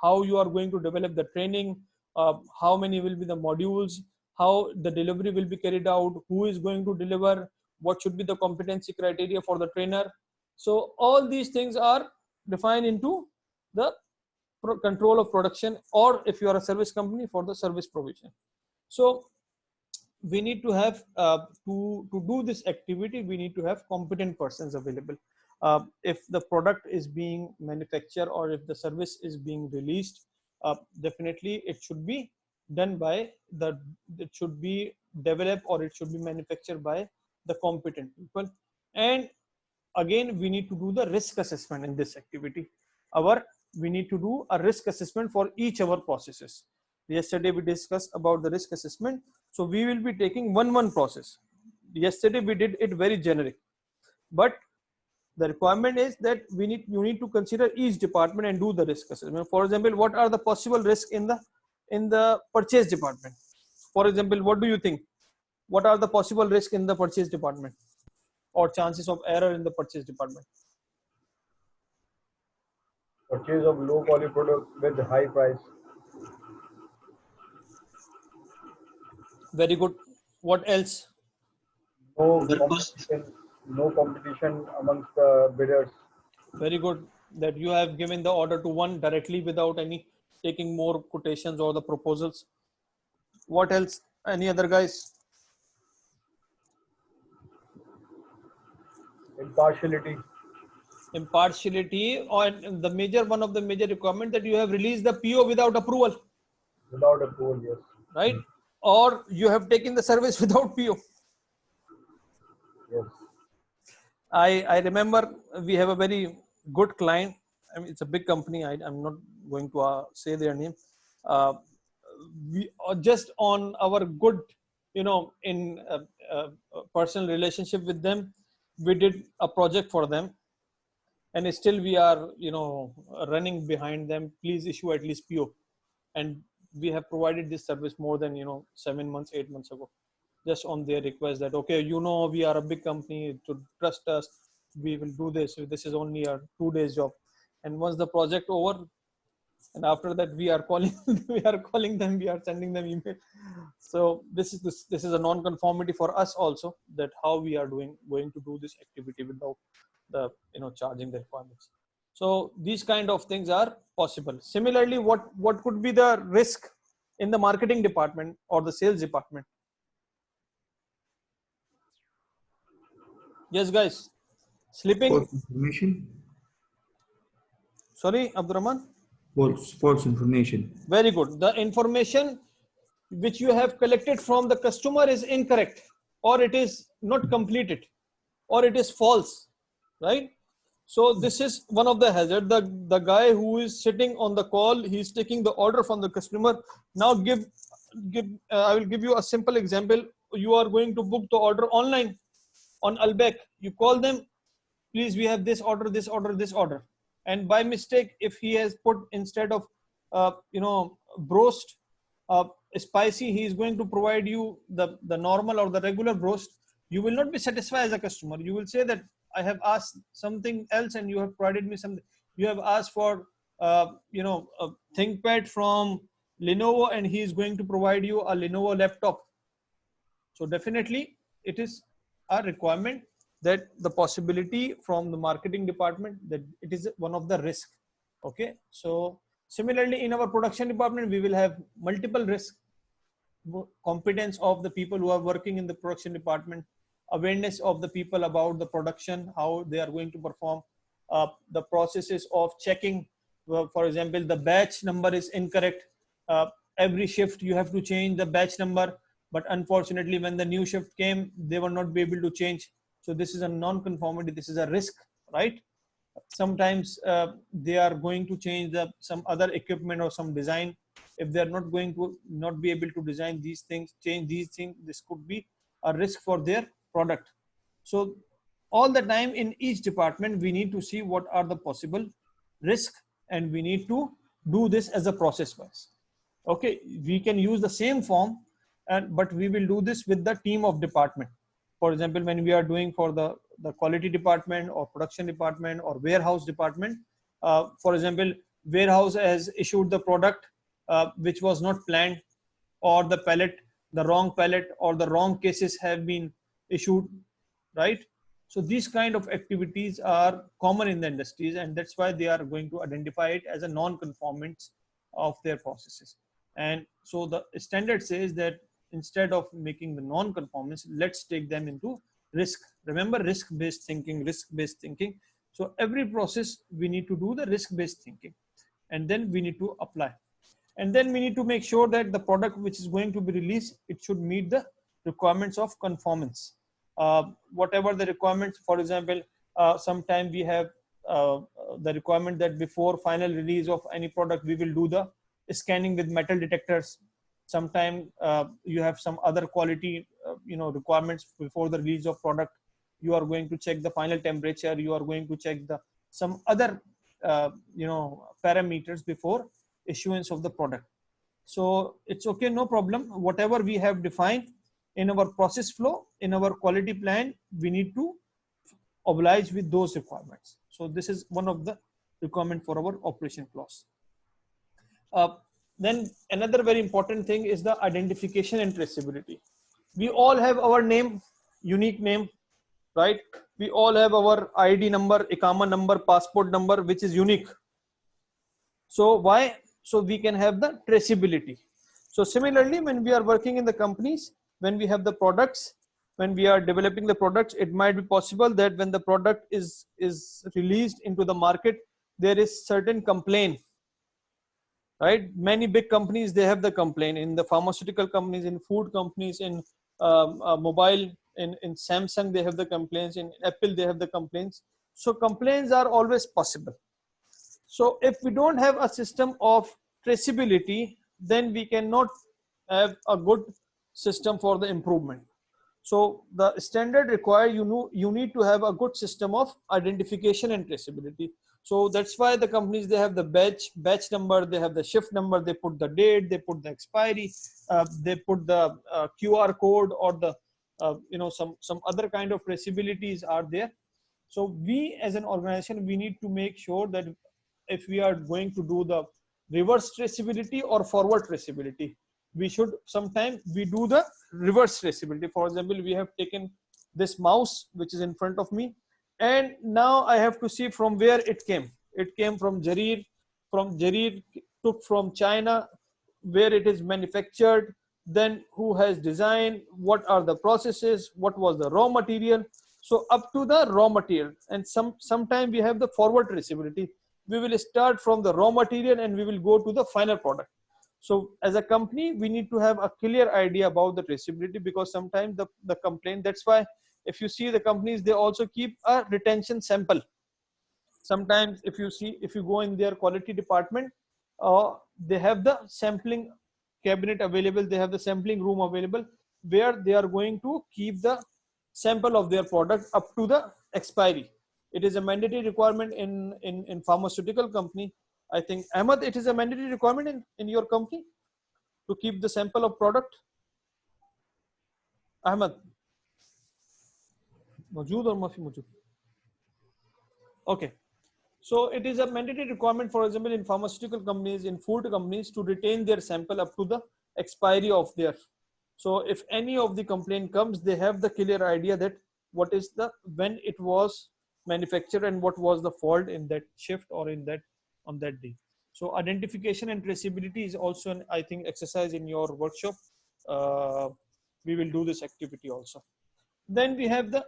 [SPEAKER 1] how you are going to develop the training, how many will be the modules, how the delivery will be carried out, who is going to deliver, what should be the competency criteria for the trainer. So all these things are defined into the control of production, or if you are a service company, for the service provision. So we need to have to do this activity, we need to have competent persons available. If the product is being manufactured or if the service is being released, definitely it should be done by the, it should be developed or it should be manufactured by the competent people. And again, we need to do the risk assessment in this activity. Our, we need to do a risk assessment for each our processes. Yesterday we discussed about the risk assessment, so we will be taking one process. Yesterday we did it very generic, but the requirement is that we need, you need to consider each department and do the risk assessment. For example, what are the possible risks in the purchase department? For example, what do you think, what are the possible risks in the purchase department or chances of error in the purchase department?
[SPEAKER 2] Purchase of low quality product with high price.
[SPEAKER 1] Very good. What else?
[SPEAKER 2] No
[SPEAKER 5] The cost.
[SPEAKER 2] competition, no competition amongst the bidders.
[SPEAKER 1] Very good. That you have given the order to one directly without any taking more quotations or the proposals. What else? Any other guys?
[SPEAKER 2] Impartiality.
[SPEAKER 1] Impartiality, or the major, one of the major requirement that you have released the PO without approval,
[SPEAKER 2] Without approval, yes.
[SPEAKER 1] right? Or you have taken the service without PO.
[SPEAKER 2] Yes.
[SPEAKER 1] I remember we have a very good client. I mean, it's a big company. I'm not going to say their name. Uh, we are just on our good, you know, in personal relationship with them, we did a project for them, and still we are, you know, running behind them. Please issue at least PO, and we have provided this service more than, you know, 7 months, 8 months ago, just on their request that, okay, you know, we are a big company, to trust us, we will do this, this is only a 2 days job. And once the project over, and after that we are calling we are calling them, we are sending them email. So this is a non-conformity for us also, that how we are going to do this activity without the, you know, charging the requirements. So these kind of things are possible. Similarly, what could be the risk in the marketing department or the sales department? Yes, guys. Sleeping.
[SPEAKER 4] False information.
[SPEAKER 1] Sorry, Abdurrahman.
[SPEAKER 4] False information.
[SPEAKER 1] Very good. The information which you have collected from the customer is incorrect, or it is not completed, or it is false, right? So this is one of the hazard. The guy who is sitting on the call, he's taking the order from the customer. Now I will give you a simple example. You are going to book the order online on Albek. You call them, please, we have this order, this order, this order, and by mistake, if he has put instead of you know, broast uh, spicy, he is going to provide you the normal or the regular broast. You will not be satisfied as a customer. You will say that I have asked something else and you have provided me something. You have asked for you know, a ThinkPad from Lenovo and he is going to provide you a Lenovo laptop. So definitely it is a requirement that the possibility from the marketing department, that it is one of the risk. Okay. So similarly in our production department, we will have multiple risks. Competence of the people who are working in the production department, awareness of the people about the production, how they are going to perform, the processes of checking. For example, the batch number is incorrect. Every shift you have to change the batch number, but unfortunately when the new shift came, they were not be able to change. So this is a non-conformity, this is a risk, right? Sometimes they are going to change some other equipment or some design. If they are not going to not be able to design these things, change these things, this could be a risk for their product. So all the time in each department, we need to see what are the possible risk, and we need to do this as a process wise. Okay, we can use the same form, but we will do this with the team of department. For example, when we are doing for the quality department or production department or warehouse department, for example, warehouse has issued the product which was not planned, or the pallet, the wrong pallet or the wrong cases have been issued, right? So these kind of activities are common in the industries, and that's why they are going to identify it as a non-conformance of their processes. And so the standard says that instead of making the non-conformance, let's take them into risk. Remember, risk-based thinking, risk-based thinking. So every process we need to do the risk-based thinking, and then we need to apply. And then we need to make sure that the product which is going to be released, it should meet the requirements of conformance. Whatever the requirements, for example, sometime we have the requirement that before final release of any product, we will do the scanning with metal detectors. Sometime you have some other quality requirements before the release of product. You are going to check the final temperature, you are going to check the some other parameters before issuance of the product. So it's okay, no problem. Whatever we have defined in our process flow, in our quality plan, we need to oblige with those requirements. So this is one of the requirement for our operation clause. Then another very important thing is the identification and traceability. We all have our name, unique name, right? We all have our ID number, ICAMA number, passport number, which is unique. So why? So we can have the traceability. So similarly, when we are working in the companies, when we have the products, when we are developing the products, it might be possible that when the product is released into the market, there is certain complaint, right? Many big companies, they have the complaint. In the pharmaceutical companies, in food companies, in mobile, in Samsung, they have the complaints. In Apple, they have the complaints. So complaints are always possible. So if we don't have a system of traceability, then we cannot have a good system for the improvement. So the standard require you need to have a good system of identification and traceability. So that's why the companies, they have the batch number, they have the shift number, they put the date, they put the expiry, they put the QR code, or the some other kind of traceabilities are there. So we as an organization, we need to make sure that if we are going to do the reverse traceability or forward traceability, we should sometimes we do the reverse traceability. For example, we have taken this mouse which is in front of me, and now I have to see from where it came. It came from Jarir. From Jarir, took from China, where it is manufactured, then who has designed, what are the processes, what was the raw material. So up to the raw material. And sometime we have the forward traceability. We will start from the raw material and we will go to the final product. So as a company, we need to have a clear idea about the traceability, because sometimes the complaint, that's why if you see the companies, they also keep a retention sample. Sometimes if you go in their quality department, they have the sampling cabinet available, they have the sampling room available, where they are going to keep the sample of their product up to the expiry. It is a mandatory requirement in pharmaceutical company. I think, Ahmad, it is a mandatory requirement in your company to keep the sample of product. Ahmad, मौजूद और माफी मौजूद? Okay. So it is a mandatory requirement, for example, in pharmaceutical companies, in food companies, to retain their sample up to the expiry of their. So if any of the complaint comes, they have the clear idea that what is the, when it was manufactured and what was the fault in that shift or in that, on that day. So identification and traceability is also an, I think, exercise in your workshop. We will do this activity also. Then we have the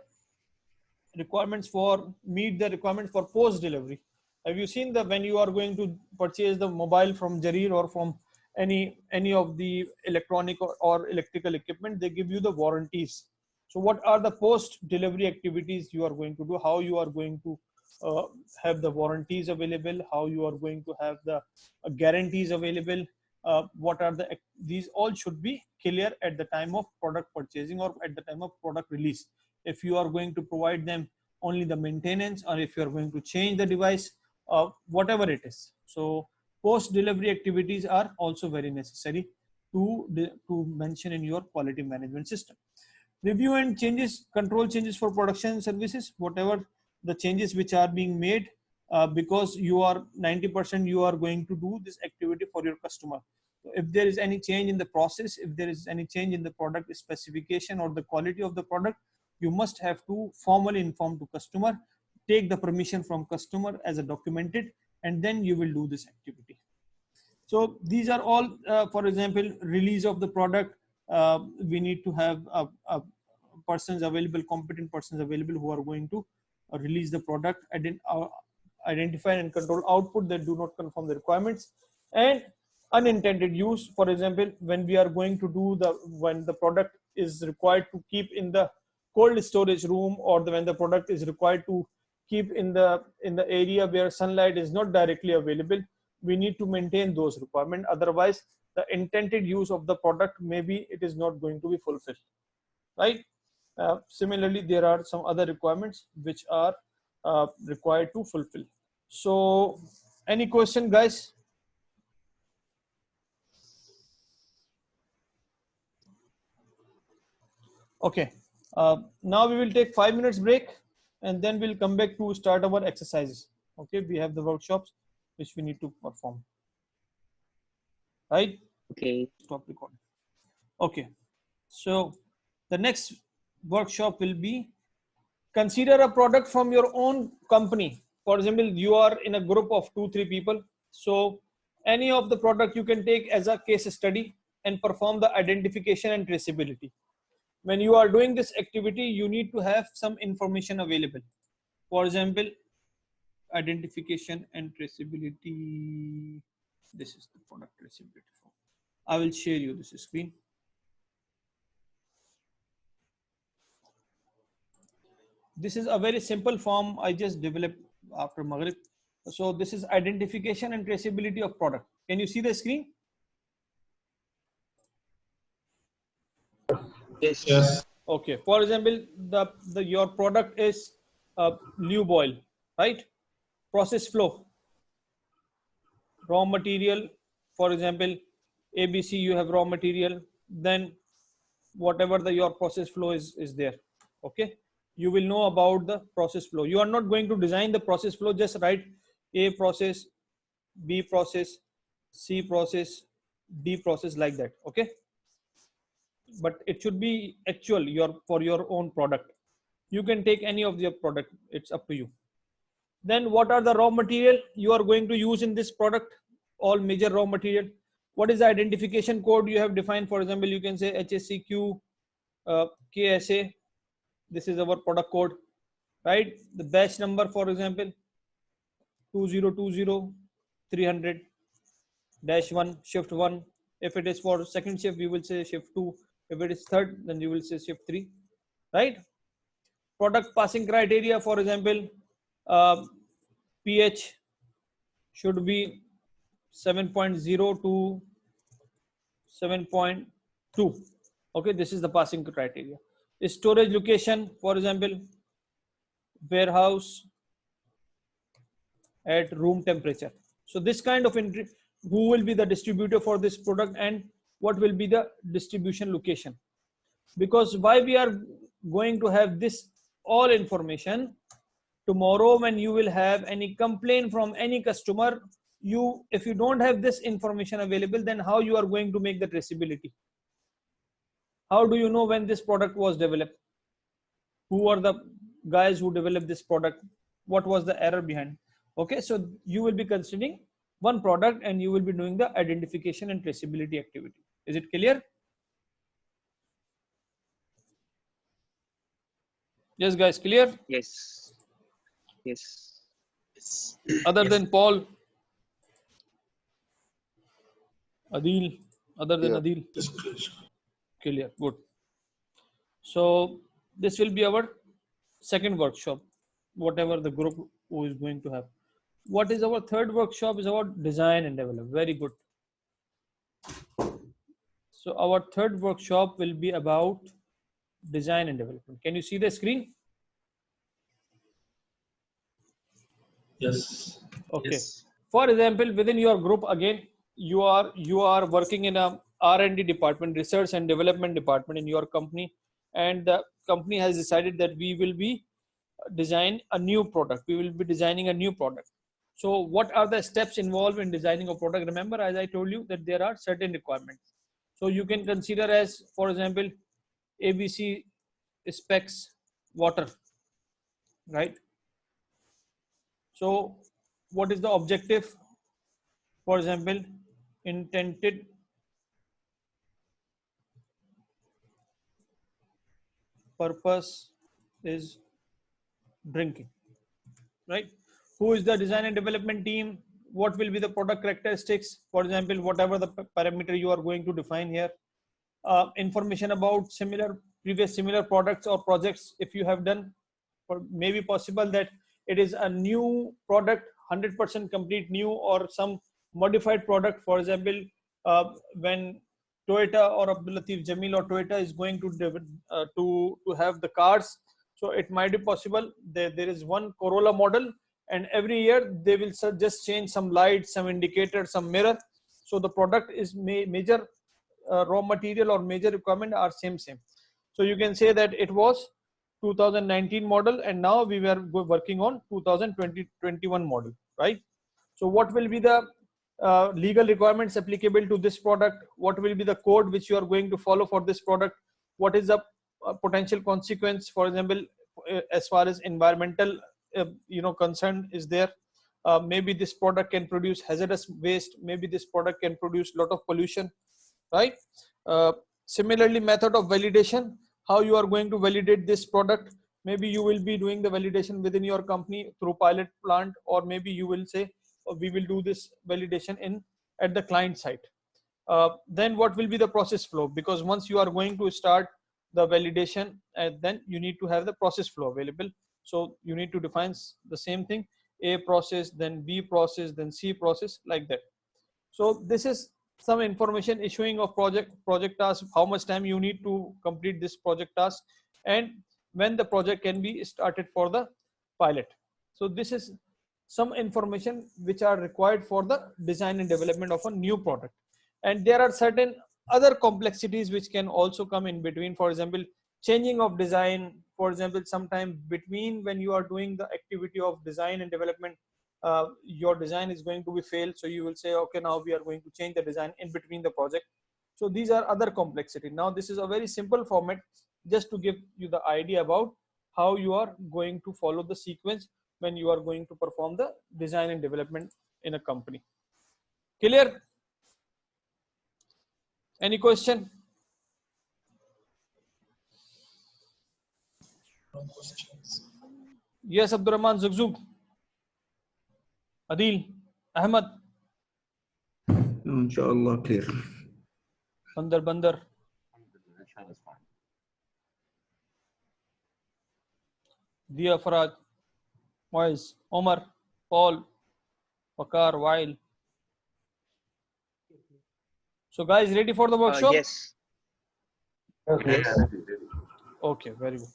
[SPEAKER 1] requirements for meet the requirements for post delivery. Have you seen that when you are going to purchase the mobile from Jarir or from any of the electronic or electrical equipment, they give you the warranties. So what are the post delivery activities you are going to do? How you are going to have the warranties available? How you are going to have the guarantees available? What are the, these all should be clear at the time of product purchasing or at the time of product release. If you are going to provide them only the maintenance, or if you are going to change the device, whatever it is. So post delivery activities are also very necessary to mention in your quality management system. Review and changes, control changes for production services, whatever the changes which are being made, because you are 90% you are going to do this activity for your customer. So if there is any change in the process, if there is any change in the product specification or the quality of the product, you must have to formally inform to customer, take the permission from customer as a documented, and then you will do this activity. So these are all, for example, release of the product, we need to have persons available, competent persons available who are going to release the product, identify and control output that do not conform the requirements, and unintended use. For example, when we are going to do when the product is required to keep in the cold storage room, or when the product is required to keep in the area where sunlight is not directly available, we need to maintain those requirements. Otherwise, the intended use of the product, maybe it is not going to be fulfilled, right? Similarly, there are some other requirements which are required to fulfill. So, any question, guys? Okay. Now we will take 5 minutes break, and then we'll come back to start our exercises. Okay, we have the workshops which we need to perform. Right?
[SPEAKER 5] Okay.
[SPEAKER 1] Stop recording. Okay. So the next workshop will be, consider a product from your own company. For example, you are in a group of 2-3 people. So any of the product you can take as a case study and perform the identification and traceability. When you are doing this activity, you need to have some information available. For example, identification and traceability. This is the product traceability form. I will share you this screen. This is a very simple form I just developed after Maghrib. So this is identification and traceability of product. Can you see the screen?
[SPEAKER 5] Yes.
[SPEAKER 3] Yes.
[SPEAKER 1] Okay. For example, your product is lube oil, right? Process flow, raw material. For example, ABC, you have raw material. Then whatever your process flow is there. Okay. You will know about the process flow. You are not going to design the process flow. Just write A process, B process, C process, D process, like that. Okay. But it should be actual for your own product. You can take any of your product. It's up to you. Then what are the raw material you are going to use in this product? All major raw material. What is the identification code you have defined? For example, you can say HSCQ, KSA. This is our product code, right? The batch number, for example, 2020-300-1, shift 1. If it is for second shift, we will say shift 2. If it is third, then you will say shift 3, right? Product passing criteria, for example, pH should be 7.0 to 7.2. Okay, this is the passing criteria. Storage location, for example, warehouse at room temperature. So this kind of entry, who will be the distributor for this product and what will be the distribution location. Because why we are going to have this all information, tomorrow when you will have any complaint from any customer, if you don't have this information available, then how you are going to make the traceability? How do you know when this product was developed? Who are the guys who developed this product? What was the error behind? Okay, so you will be considering one product and you will be doing the identification and traceability activity. Is it clear? Yes, guys, clear?
[SPEAKER 5] Yes. Yes.
[SPEAKER 1] Other
[SPEAKER 5] Yes.
[SPEAKER 1] than Paul, Adil, other than
[SPEAKER 2] Yeah.
[SPEAKER 1] Adil,
[SPEAKER 3] Yes, please.
[SPEAKER 1] clear, good. So this will be our second workshop, whatever the group who is going to have. What is our third workshop is about design and develop. Very good. So our third workshop will be about design and development. Can you see the screen?
[SPEAKER 3] Yes.
[SPEAKER 1] Okay.
[SPEAKER 5] Yes.
[SPEAKER 1] For example, within your group, again, you are working in a R&D department, research and development department in your company, and the company has decided that we will be design a new product. We will be designing a new product. So what are the steps involved in designing a product? Remember, as I told you, that there are certain requirements. So you can consider as, for example, ABC specs water, right? So what is the objective? For example, intended purpose is drinking, right? Who is the design and development team? What will be the product characteristics? For example, whatever the parameter you are going to define here. Information about previous similar products or projects if you have done, or maybe possible that it is a new product, 100% complete new, or some modified product. For example, when Toyota or Abdul Latif Jamil or Toyota is going to have the cars, so it might be possible there is one Corolla model, and every year they will just change some lights, some indicators, some mirror. So the product is major raw material or major requirement are same. So you can say that it was 2019 model, and now we were working on 2021 model, right? So what will be the legal requirements applicable to this product? What will be the code which you are going to follow for this product? What is the potential consequence, for example, as far as environmental concern is there? Maybe this product can produce hazardous waste, maybe this product can produce lot of pollution, right? Similarly, method of validation, how you are going to validate this product. Maybe you will be doing the validation within your company through pilot plant, or maybe you will say, we will do this validation at the client site. Then what will be the process flow? Because once you are going to start the validation, then you need to have the process flow available. So you need to define the same thing, A process, then B process, then C process, like that. So this is some information: issuing of project task, how much time you need to complete this project task, and when the project can be started for the pilot. So this is some information which are required for the design and development of a new product. And there are certain other complexities which can also come in between. For example, changing of design. For example, sometime between when you are doing the activity of design and development, your design is going to be failed, so you will say, okay, now we are going to change the design in between the project. So these are other complexity. Now this is a very simple format just to give you the idea about how you are going to follow the sequence when you are going to perform the design and development in a company. Clear? Any question?
[SPEAKER 3] No questions.
[SPEAKER 1] Yes, Abdurrahman, Zugzug, Adil, Ahmad,
[SPEAKER 4] Inshallah, clear.
[SPEAKER 1] Bandar, Dia, Farad, Moise, Omar, Paul, Wakar, Wail. So guys, ready for the workshop?
[SPEAKER 5] Yes.
[SPEAKER 2] Yes.
[SPEAKER 1] Okay, very good.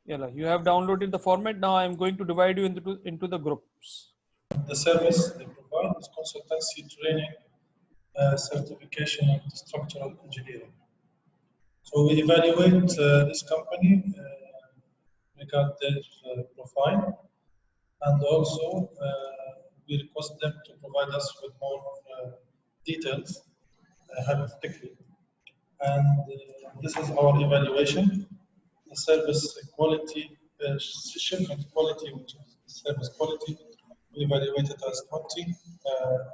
[SPEAKER 1] Yeah, you have downloaded the format. Now I am going to divide you into the groups.
[SPEAKER 3] The service they provide is consultancy, training, certification, and structural engineering. So we evaluate this company regard their profile, and also we request them to provide us with more details, hypothetically. And this is our evaluation. The service quality, shipment quality, which is service quality, we evaluate it as 20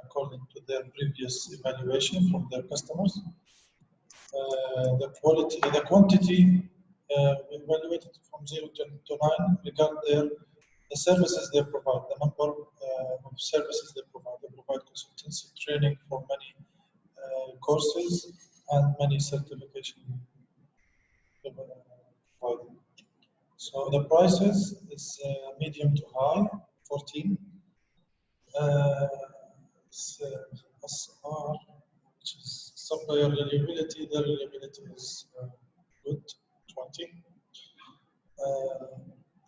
[SPEAKER 3] according to their previous evaluation from their customers. The quantity, we evaluate it from 0 to 9 regard the services they provide, the number of services they provide. They provide consultancy, training for many courses and many certification. So the prices is medium to high, 14. SR, which is supplier reliability, the reliability is good, 20.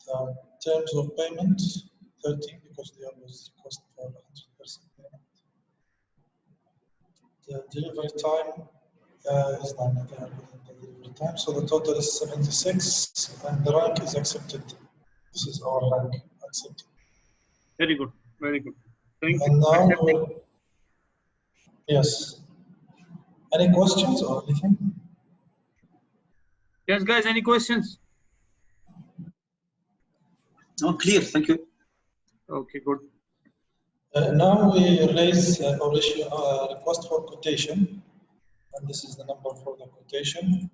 [SPEAKER 3] The terms of payment, 13, because they always cost for 100% payment. The delivery time is 9, the delivery time. So the total is 76, and the rank is accepted. This is our rank, accepted.
[SPEAKER 1] Very good, very good. Thank you.
[SPEAKER 3] And now, yes. Any questions or anything?
[SPEAKER 1] Yes, guys, any questions?
[SPEAKER 6] No, clear. Thank you.
[SPEAKER 1] Okay, good.
[SPEAKER 3] Now we raise or issue a request for quotation, and this is the number for the quotation.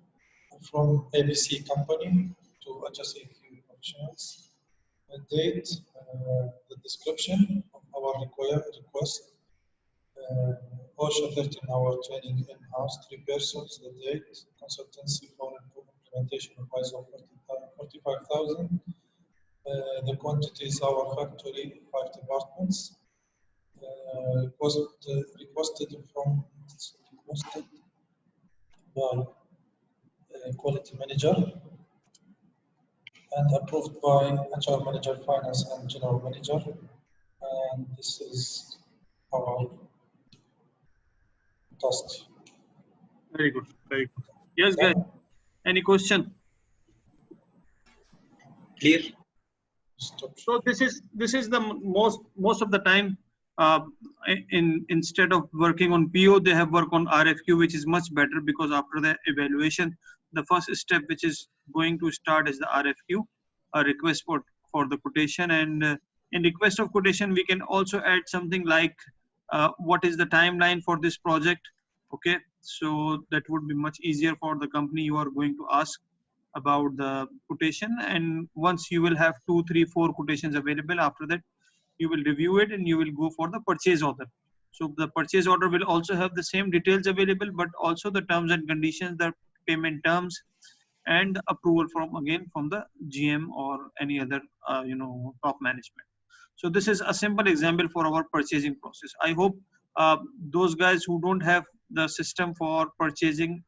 [SPEAKER 3] from ABC company to HSAQ functions. The date, the description of our request, OSHA 13-hour training in-house, 3 persons, the date, consultancy for implementation of ISO 45,000. The quantity is our factory, 5 departments. Requested by quality manager and approved by HR manager, finance and general manager. And this is our task.
[SPEAKER 1] Very good. Very good. Yes, guys. Any question?
[SPEAKER 6] Clear?
[SPEAKER 3] Stop.
[SPEAKER 1] So this is the most of the time instead of working on PO, they have worked on RFQ, which is much better because after the evaluation, the first step which is going to start is the RFQ, a request for the quotation. And in request of quotation, we can also add something like what is the timeline for this project. Okay, so that would be much easier for the company you are going to ask about the quotation. And once you will have 2, 3, 4 quotations available, after that you will review it and you will go for the purchase order. So the purchase order will also have the same details available, but also the terms and conditions, the payment terms, and approval from the GM or any other top management. So this is a simple example for our purchasing process. I hope those guys who don't have the system for purchasing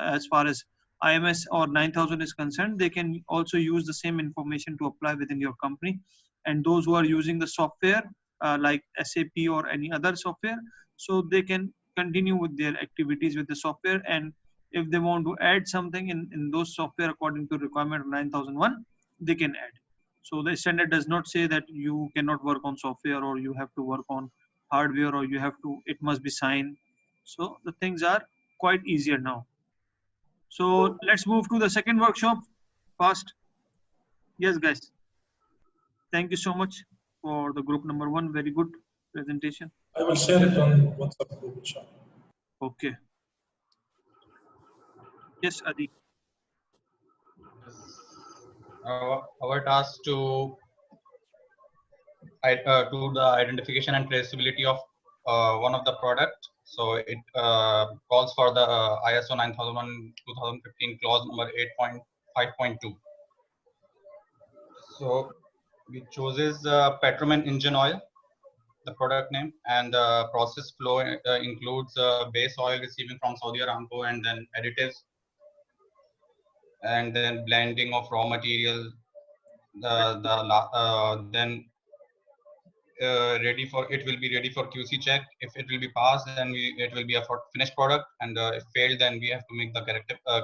[SPEAKER 1] as far as IMS or 9000 is concerned, they can also use the same information to apply within your company. And those who are using the software like SAP or any other software, so they can continue with their activities with the software. And if they want to add something in those software according to requirement of 9001, they can add. So the standard does not say that you cannot work on software or you have to work on hardware or it must be signed. So the things are quite easier now. So let's move to the second workshop fast. Yes, guys. Thank you so much for the group number 1. Very good presentation.
[SPEAKER 3] I will share it on WhatsApp group, inshallah.
[SPEAKER 1] Okay. Yes, Adi.
[SPEAKER 7] Our task to do the identification and traceability of one of the product. So it calls for the ISO 9001:2015 clause number 8.5.2. So we chooses Petroman engine oil, the product name, and the process flow includes base oil receiving from Saudi Aramco, and then additives, and then blending of raw material. Then it will be ready for QC check. If it will be passed, then it will be a finished product, and if failed, then we have to make the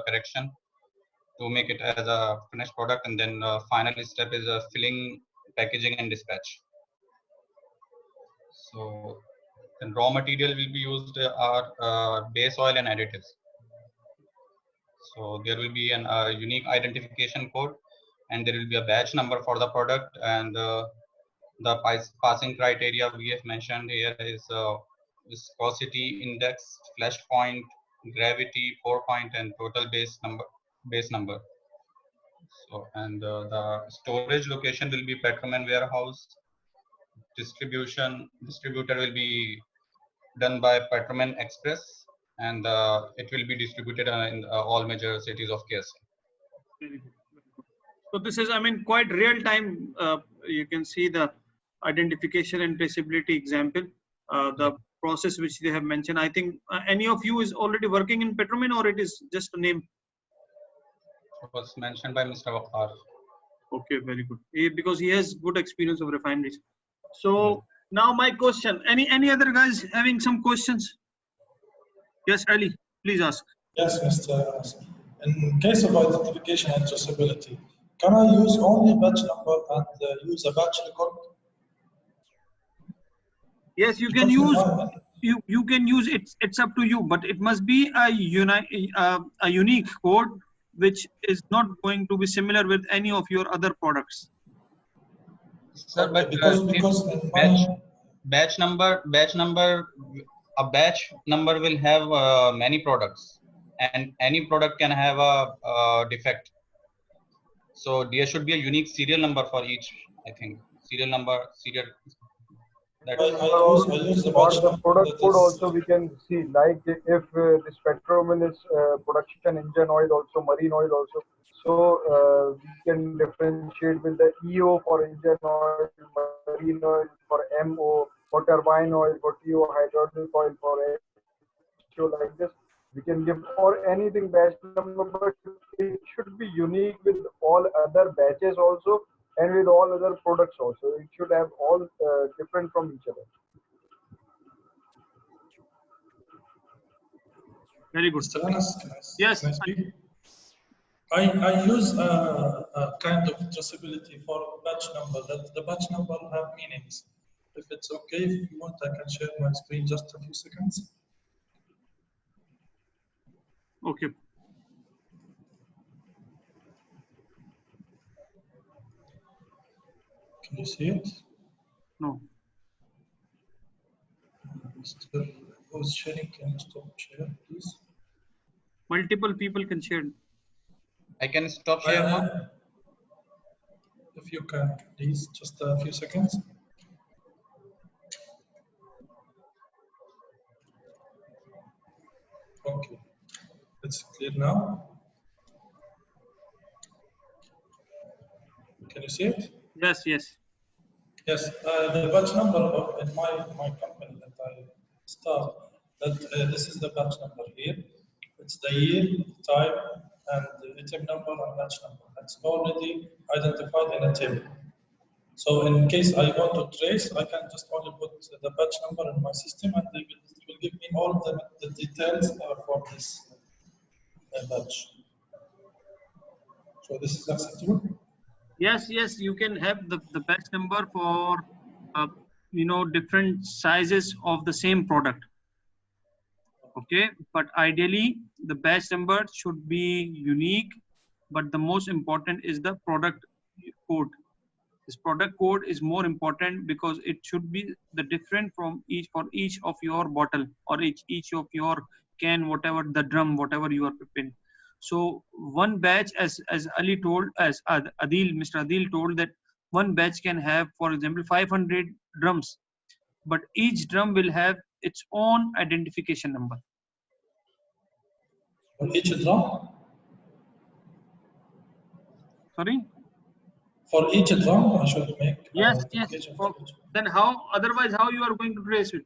[SPEAKER 7] correction to make it as a finished product. And then final step is filling, packaging, and dispatch. So then raw material will be used are base oil and additives. So there will be an unique identification code, and there will be a batch number for the product. And the passing criteria we have mentioned here is viscosity index, flash point, gravity, pour point, and total base number. So, and the storage location will be Petroman warehouse. Distributor will be done by Petroman Express, and it will be distributed in all major cities of KSA.
[SPEAKER 1] Very good. Very good. So this is, I mean, quite real time. You can see the identification and traceability example, the process which they have mentioned. I think any of you is already working in Petroman, or it is just a name?
[SPEAKER 7] It was mentioned by Mr. Waqar.
[SPEAKER 1] Okay, very good. Because he has good experience of refineries. So now my question, any other guys having some questions? Yes, Ali, please ask.
[SPEAKER 3] Yes, Mr. Anas. In case of identification and traceability, can I use only batch number and use a batch record?
[SPEAKER 1] Yes, you can use. You can use it. It's up to you, but it must be a unique code which is not going to be similar with any of your other products.
[SPEAKER 7] Sir, but
[SPEAKER 3] because
[SPEAKER 7] a batch number will have many products. and any product can have a defect. So there should be a unique serial number for each. I think serial number, serial. That's
[SPEAKER 3] I use the
[SPEAKER 2] Or
[SPEAKER 3] batch
[SPEAKER 2] the
[SPEAKER 3] number
[SPEAKER 2] product
[SPEAKER 3] that
[SPEAKER 2] code
[SPEAKER 3] is
[SPEAKER 2] also we can see, like if this petrol is production engine oil also, marine oil also. So we can differentiate with the EO for engine oil, marine oil for MO, for turbine oil, for TO, hydraulic oil for HO, like this. We can give, or anything batch number, but it should be unique with all other batches also, and with all other products also. It should have all different from each other.
[SPEAKER 1] Very good.
[SPEAKER 3] Mr. Anas,
[SPEAKER 1] Yes.
[SPEAKER 3] can I speak? I use a kind of traceability for batch number, that the batch number have meanings. If it's okay, if you want, I can share my screen just a few seconds.
[SPEAKER 1] Okay.
[SPEAKER 3] Can you see it?
[SPEAKER 1] No.
[SPEAKER 3] Mr. Who's sharing? Can you stop share, please?
[SPEAKER 1] Multiple people can share.
[SPEAKER 7] I can stop share now.
[SPEAKER 3] If you can, please, just a few seconds. Okay, it's clear now. Can you see it?
[SPEAKER 1] Yes, yes.
[SPEAKER 3] Yes, the batch number of in my company that I start, that this is the batch number here. It's the year, time, and the item number and batch number. That's already identified in a table. So in case I want to trace, I can just only put the batch number in my system, and it will give me all the details for this batch. So this is acceptable?
[SPEAKER 1] Yes, yes. You can have the batch number for different sizes of the same product. Okay, but ideally the batch number should be unique, but the most important is the product code. This product code is more important because it should be the different from each of your bottle or each of your can, whatever the drum, whatever you are preparing. So one batch, as Ali told, as Mr. Adil told, that one batch can have, for example, 500 drums, but each drum will have its own identification number.
[SPEAKER 3] For each drum?
[SPEAKER 1] Sorry?
[SPEAKER 3] For each drum, I should make
[SPEAKER 1] Yes, yes.
[SPEAKER 3] identification for each.
[SPEAKER 1] Then how, otherwise how you are going to trace it?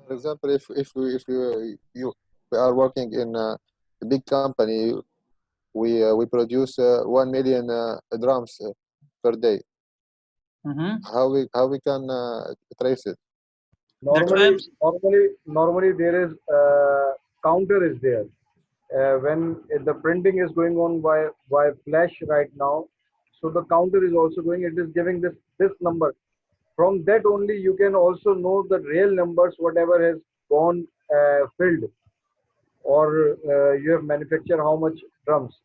[SPEAKER 8] For example, if we are working in a big company, we produce 1 million drums per day. How we can trace it?
[SPEAKER 2] Normally there is counter is there. When the printing is going on by flash right now, so the counter is also going. It is giving this number. From that only you can also know the real numbers, whatever has gone filled, or you have manufactured how much drums.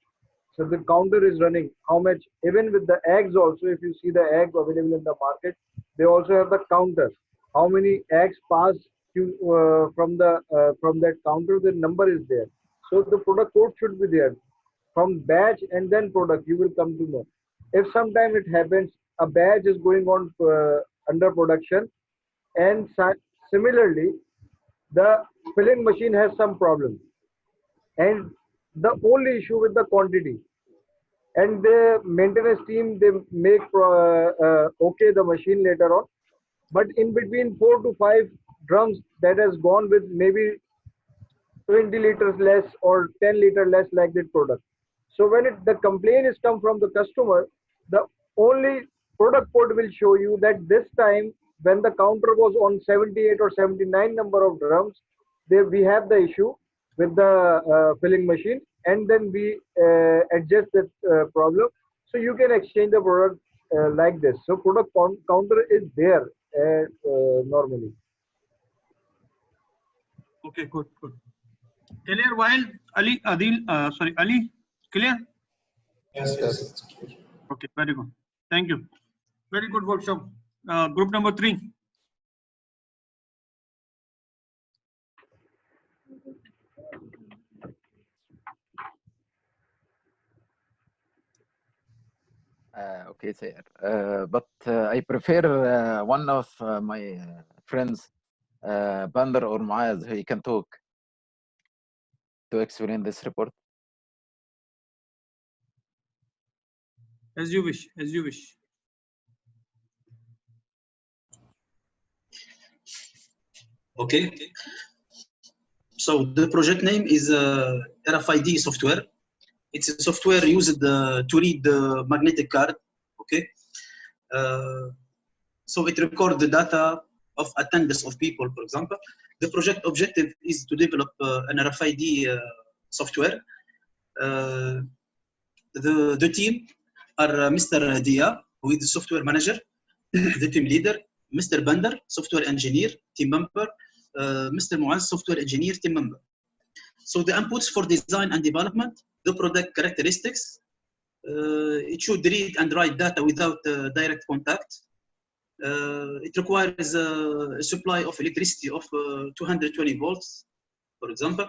[SPEAKER 2] So the counter is running how much. Even with the eggs also, if you see the egg available in the market, they also have the counter. How many eggs pass from that counter? The number is there. So the product code should be there. From batch and then product, you will come to know. If sometime it happens, a batch is going on under production, and similarly, the filling machine has some problem, and the only issue with the quantity, and the maintenance team, they make okay the machine later on, but in between 4 to 5 drums that has gone with maybe 20 liters less or 10 liter less like that product. So when the complaint is come from the customer, the only product code will show you that this time when the counter was on 78 or 79 number of drums, we have the issue with the filling machine, and then we adjust that problem. So you can exchange the product like this. So product counter is there normally.
[SPEAKER 1] Okay, good. Clear? While Ali, Adil, sorry, Ali, clear?
[SPEAKER 3] Yes, it's clear.
[SPEAKER 1] Okay, very good. Thank you. Very good workshop. Group number 3.
[SPEAKER 9] Okay, sir. But I prefer one of my friends, Bandar or Maaz, he can talk to explain this report.
[SPEAKER 1] As you wish, as you wish.
[SPEAKER 6] Okay. So the project name is RFID software. It's a software used to read the magnetic card. Okay. So it records the data of attendance of people, for example. The project objective is to develop an RFID software. The team are Mr. Dia, who is the software manager, the team leader, Mr. Bandar, software engineer, team member, Mr. Muaz, software engineer, team member. So the inputs for design and development, the product characteristics, it should read and write data without direct contact. It requires a supply of electricity of 220 volts, for example.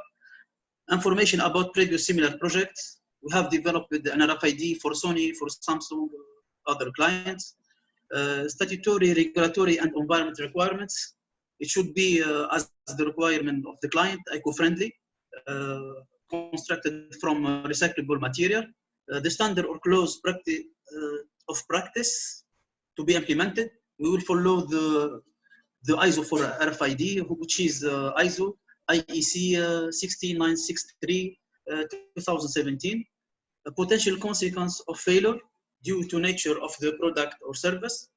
[SPEAKER 6] Information about previous similar projects. We have developed an RFID for Sony, for Samsung, other clients. Statutory, regulatory, and environment requirements. It should be as the requirement of the client, eco-friendly, constructed from recyclable material. The standard or close practice of practice to be implemented. We will follow the ISO for RFID, which is ISO IEC 16963 2017. A potential consequence of failure due to nature of the product or service.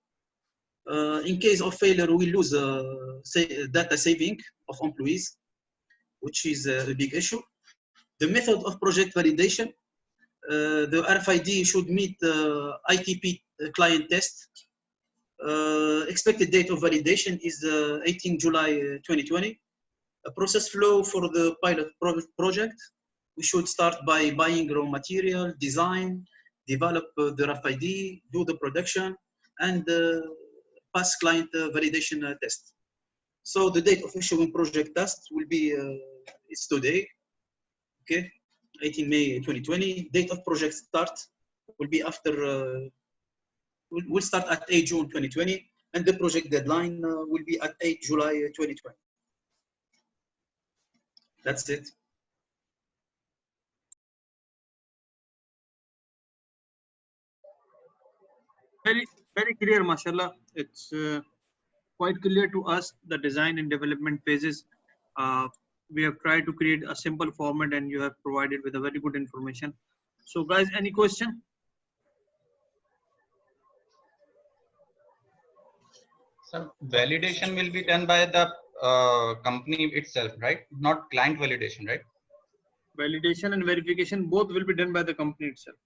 [SPEAKER 6] In case of failure, we lose data saving of employees, which is a big issue. The method of project validation. The RFID should meet ITP client test. Expected date of validation is 18 July 2020. A process flow for the pilot project. We should start by buying raw material, design, develop the RFID, do the production, and pass client validation test. So the date of issuing project test will be, it's today, okay, 18 May 2020. Date of project start will be after, we'll start at 8 June 2020, and the project deadline will be at 8 July 2020. That's it.
[SPEAKER 1] Very clear, mashallah. It's quite clear to us the design and development phases. We have tried to create a simple format, and you have provided with a very good information. So guys, any question?
[SPEAKER 7] So validation will be done by the company itself, right? Not client validation, right?
[SPEAKER 1] Validation and verification both will be done by the company itself.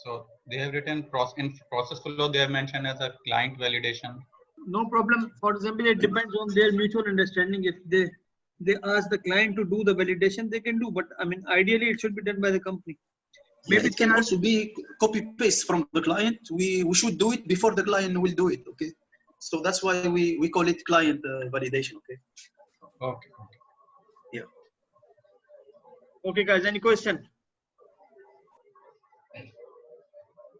[SPEAKER 7] So they have written in process flow, they have mentioned as a client validation.
[SPEAKER 1] No problem. For example, it depends on their mutual understanding. If they ask the client to do the validation, they can do. But I mean, ideally, it should be done by the company.
[SPEAKER 6] Maybe it can also be copy paste from the client. We should do it before the client will do it. Okay, so that's why we call it client validation. Okay.
[SPEAKER 7] Okay.
[SPEAKER 6] Yeah.
[SPEAKER 1] Okay, guys. Any question?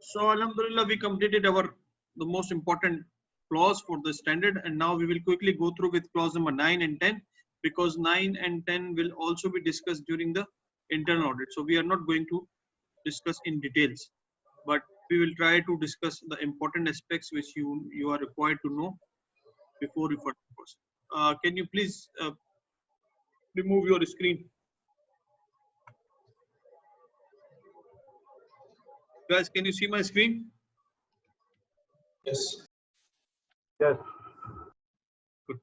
[SPEAKER 1] So alhamdulillah, we completed the most important clause for the standard, and now we will quickly go through with clause number 9 and 10, because 9 and 10 will also be discussed during the internal audit. So we are not going to discuss in details, but we will try to discuss the important aspects which you are required to know before you further proceed. Can you please remove your screen? Guys, can you see my screen?
[SPEAKER 3] Yes.
[SPEAKER 2] Yes.
[SPEAKER 1] Good.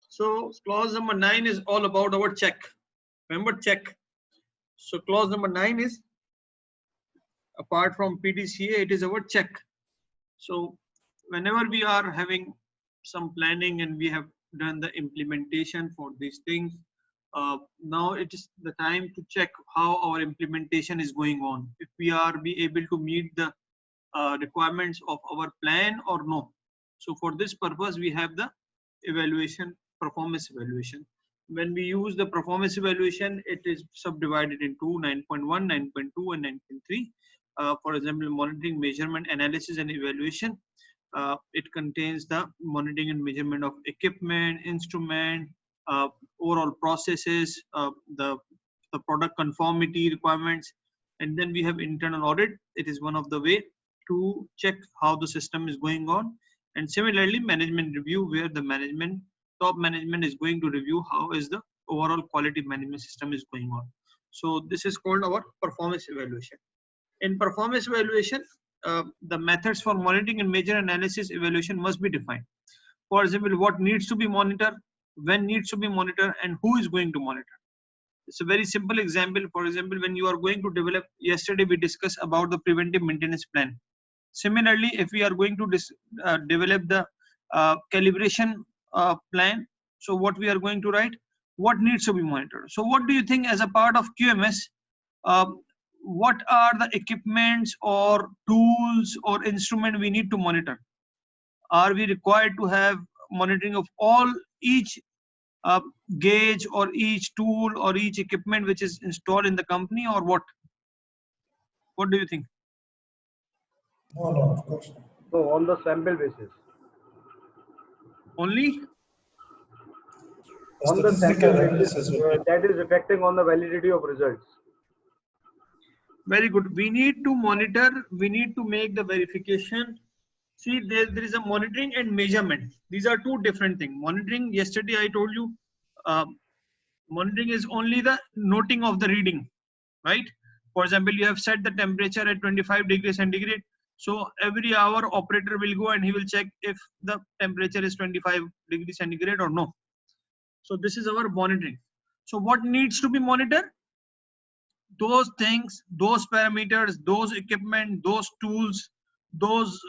[SPEAKER 1] So clause number 9 is all about our check. Remember, check. So clause number 9 is, apart from PDCA, it is our check. So whenever we are having some planning and we have done the implementation for these things, now it is the time to check how our implementation is going on. If we are able to meet the requirements of our plan or no. So for this purpose, we have the evaluation, performance evaluation. when we use the performance evaluation, it is subdivided into 9.1, 9.2, and 9.3. For example, monitoring, measurement, analysis, and evaluation. It contains the monitoring and measurement of equipment, instrument, overall processes, the product conformity requirements, and then we have internal audit. It is one of the way to check how the system is going on, and similarly management review, where the top management is going to review how is the overall quality management system is going on. So this is called our performance evaluation. In performance evaluation, the methods for monitoring and measure analysis evaluation must be defined. For example, what needs to be monitored, when needs to be monitored, and who is going to monitor. It's a very simple example. For example, when you are going to develop, yesterday we discussed about the preventive maintenance plan. Similarly, if we are going to develop the calibration plan, so what we are going to write, what needs to be monitored. So what do you think as a part of QMS, what are the equipments or tools or instrument we need to monitor? Are we required to have monitoring of each gauge or each tool or each equipment which is installed in the company, or what? What do you think?
[SPEAKER 3] No, no, of course not.
[SPEAKER 2] So on the sample basis.
[SPEAKER 1] Only
[SPEAKER 2] On the sample
[SPEAKER 3] Statistical
[SPEAKER 2] basis,
[SPEAKER 3] analysis will be.
[SPEAKER 2] that is affecting on the validity of results.
[SPEAKER 1] very good. We need to monitor, we need to make the verification. See, there is a monitoring and measurement. These are two different things. Monitoring, yesterday I told you, monitoring is only the noting of the reading, right? For example, you have set the temperature at 25 degrees centigrade. So every hour operator will go and he will check if the temperature is 25 degrees centigrade or no. So this is our monitoring. So what needs to be monitored? Those things, those parameters, those equipment, those tools, those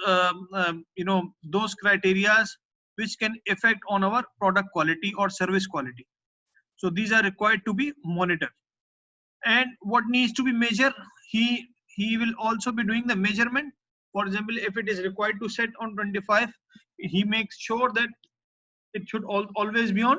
[SPEAKER 1] those criterias which can affect on our product quality or service quality. So these are required to be monitored. And what needs to be measured, he will also be doing the measurement. For example, if it is required to set on 25, he makes sure that it should always be on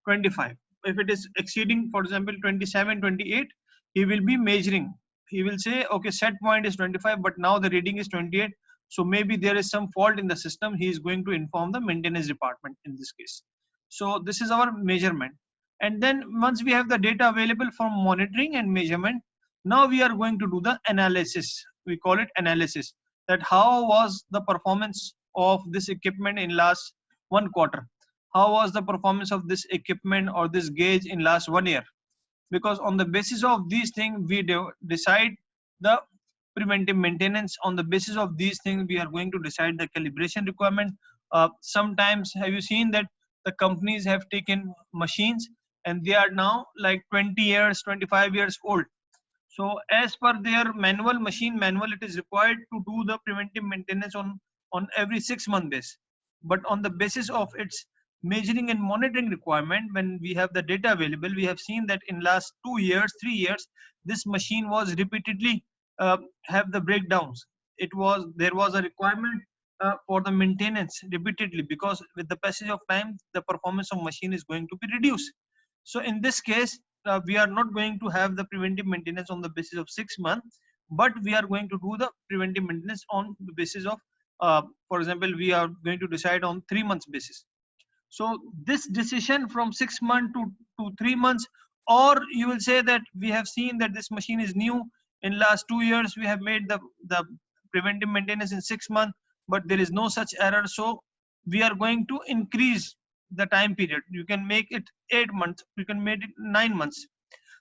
[SPEAKER 1] 25. If it is exceeding, for example, 27, 28, he will be measuring. He will say, okay, set point is 25, but now the reading is 28. So maybe there is some fault in the system. He is going to inform the maintenance department in this case. So this is our measurement. And then once we have the data available from monitoring and measurement, now we are going to do the analysis. We call it analysis, that how was the performance of this equipment in last 1 quarter. How was the performance of this equipment or this gauge in last 1 year? Because on the basis of these things, we decide the preventive maintenance. On the basis of these things, we are going to decide the calibration requirement. Sometimes, have you seen that the companies have taken machines and they are now like 20 years, 25 years old. So as per their machine manual, it is required to do the preventive maintenance on every 6 month basis. But on the basis of its measuring and monitoring requirement, when we have the data available, we have seen that in last 2 years, 3 years, this machine was repeatedly have the breakdowns. There was a requirement for the maintenance repeatedly, because with the passage of time, the performance of machine is going to be reduced. So in this case, we are not going to have the preventive maintenance on the basis of 6 months, but we are going to do the preventive maintenance on the basis of, for example, we are going to decide on 3 months basis. So this decision from 6 months to 3 months, or you will say that we have seen that this machine is new. In last 2 years, we have made the preventive maintenance in 6 months, but there is no such error. So we are going to increase the time period. You can make it 8 months. You can make it 9 months.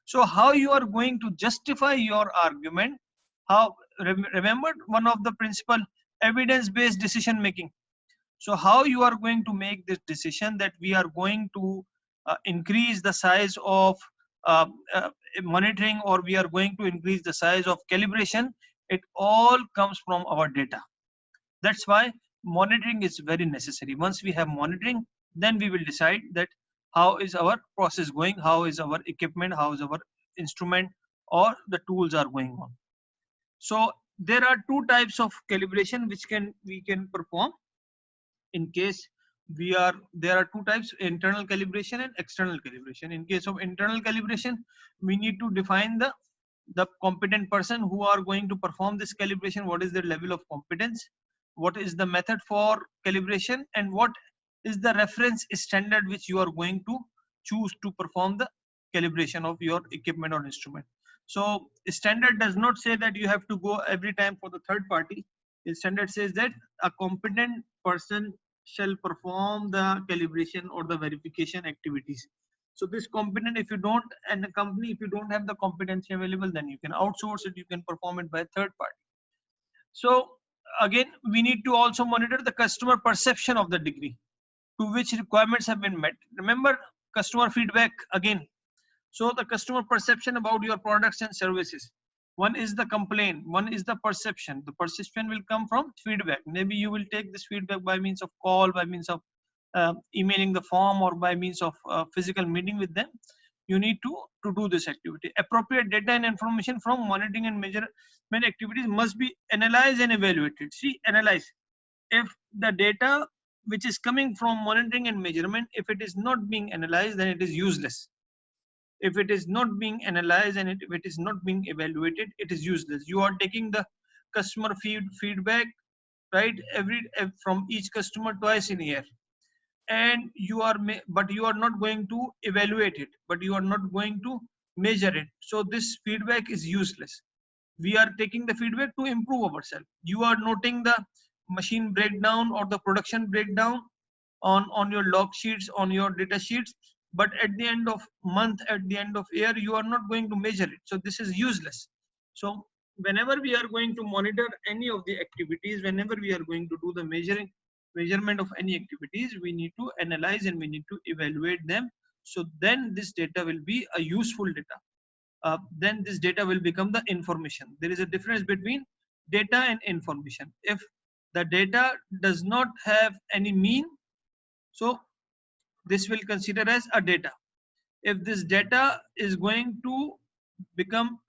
[SPEAKER 1] So how you are going to justify your argument? How, remember one of the principle, evidence-based decision making. So how you are going to make this decision that we are going to increase the size of monitoring, or we are going to increase the size of calibration? It all comes from our data. That's why monitoring is very necessary. Once we have monitoring, then we will decide that how is our process going, how is our equipment, how is our instrument or the tools are going on. So there are two types of calibration which we can perform. In case there are two types: internal calibration and external calibration. In case of internal calibration, we need to define the competent person who are going to perform this calibration, what is their level of competence, what is the method for calibration, and what is the reference standard which you are going to choose to perform the calibration of your equipment or instrument. So standard does not say that you have to go every time for the third party. The standard says that a competent person shall perform the calibration or the verification activities. So this competent, if you don't, and the company, if you don't have the competency available, then you can outsource it, you can perform it by third party. So again, we need to also monitor the customer perception of the degree to which requirements have been met. Remember, customer feedback again. So the customer perception about your products and services. One is the complaint, one is the perception. The perception will come from feedback. Maybe you will take this feedback by means of call, by means of emailing the form, or by means of physical meeting with them. You need to do this activity. Appropriate data and information from monitoring and measurement activities must be analyzed and evaluated. See, analyze. If the data which is coming from monitoring and measurement, if it is not being analyzed, then it is useless. If it is not being analyzed and if it is not being evaluated, it is useless. You are taking the customer feedback, right, from each customer twice in a year, and but you are not going to evaluate it, but you are not going to measure it. So this feedback is useless. We are taking the feedback to improve ourselves. You are noting the machine breakdown or the production breakdown on your log sheets, on your data sheets, but at the end of month, at the end of year, you are not going to measure it. So this is useless. So whenever we are going to monitor any of the activities, whenever we are going to do the measurement of any activities, we need to analyze and we need to evaluate them. So then this data will be a useful data. Then this data will become the information. There is a difference between data and information. If the data does not have any mean, so this will consider as a data. If this data is going to become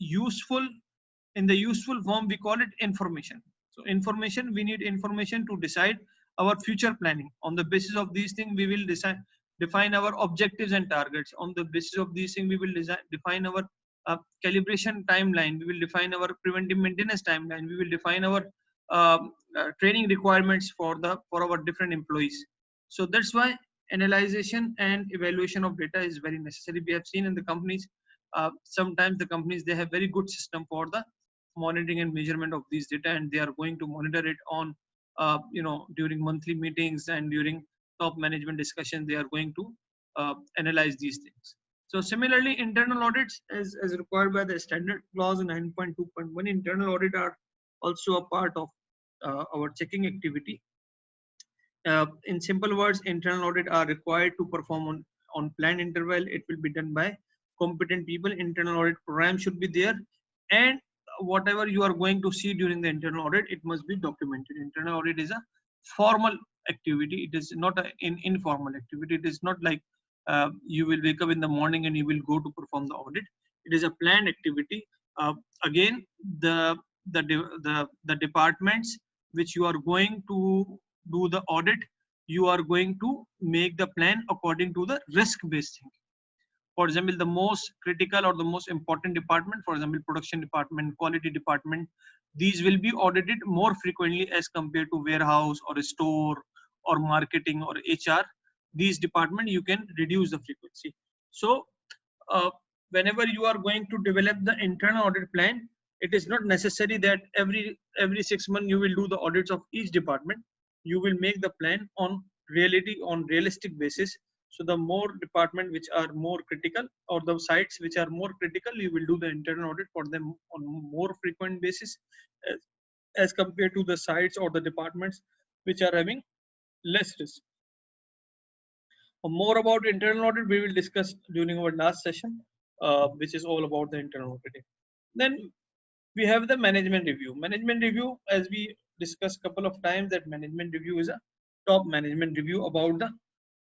[SPEAKER 1] useful, in the useful form, we call it information. So information, we need information to decide our future planning. On the basis of these things, we will define our objectives and targets. On the basis of these things, we will define our calibration timeline. We will define our preventive maintenance timeline. We will define our training requirements for our different employees. So that's why analyzation and evaluation of data is very necessary. We have seen in the companies, sometimes the companies, they have very good system for the monitoring and measurement of these data, and they are going to monitor it on during monthly meetings and during top management discussions. They are going to analyze these things. So similarly, internal audits, as required by the standard clause 9.2.1, internal audit are also a part of our checking activity. In simple words, internal audit are required to perform on planned interval. It will be done by competent people. Internal audit program should be there, and whatever you are going to see during the internal audit, it must be documented. Internal audit is a formal activity. It is not an informal activity. It is not like you will wake up in the morning and you will go to perform the audit. It is a planned activity. Again, the departments which you are going to do the audit, you are going to make the plan according to the risk-based thinking. For example, the most critical or the most important department, for example, production department, quality department, these will be audited more frequently as compared to warehouse or a store or marketing or HR. These departments, you can reduce the frequency. So whenever you are going to develop the internal audit plan, it is not necessary that every 6 months you will do the audits of each department. You will make the plan on realistic basis. So the more department which are more critical, or the sites which are more critical, you will do the internal audit for them on more frequent basis as compared to the sites or the departments which are having less risk. More about internal audit we will discuss during our last session, which is all about the internal auditing. Then we have the management review. Management review, as we discussed a couple of times, that management review is a top management review about the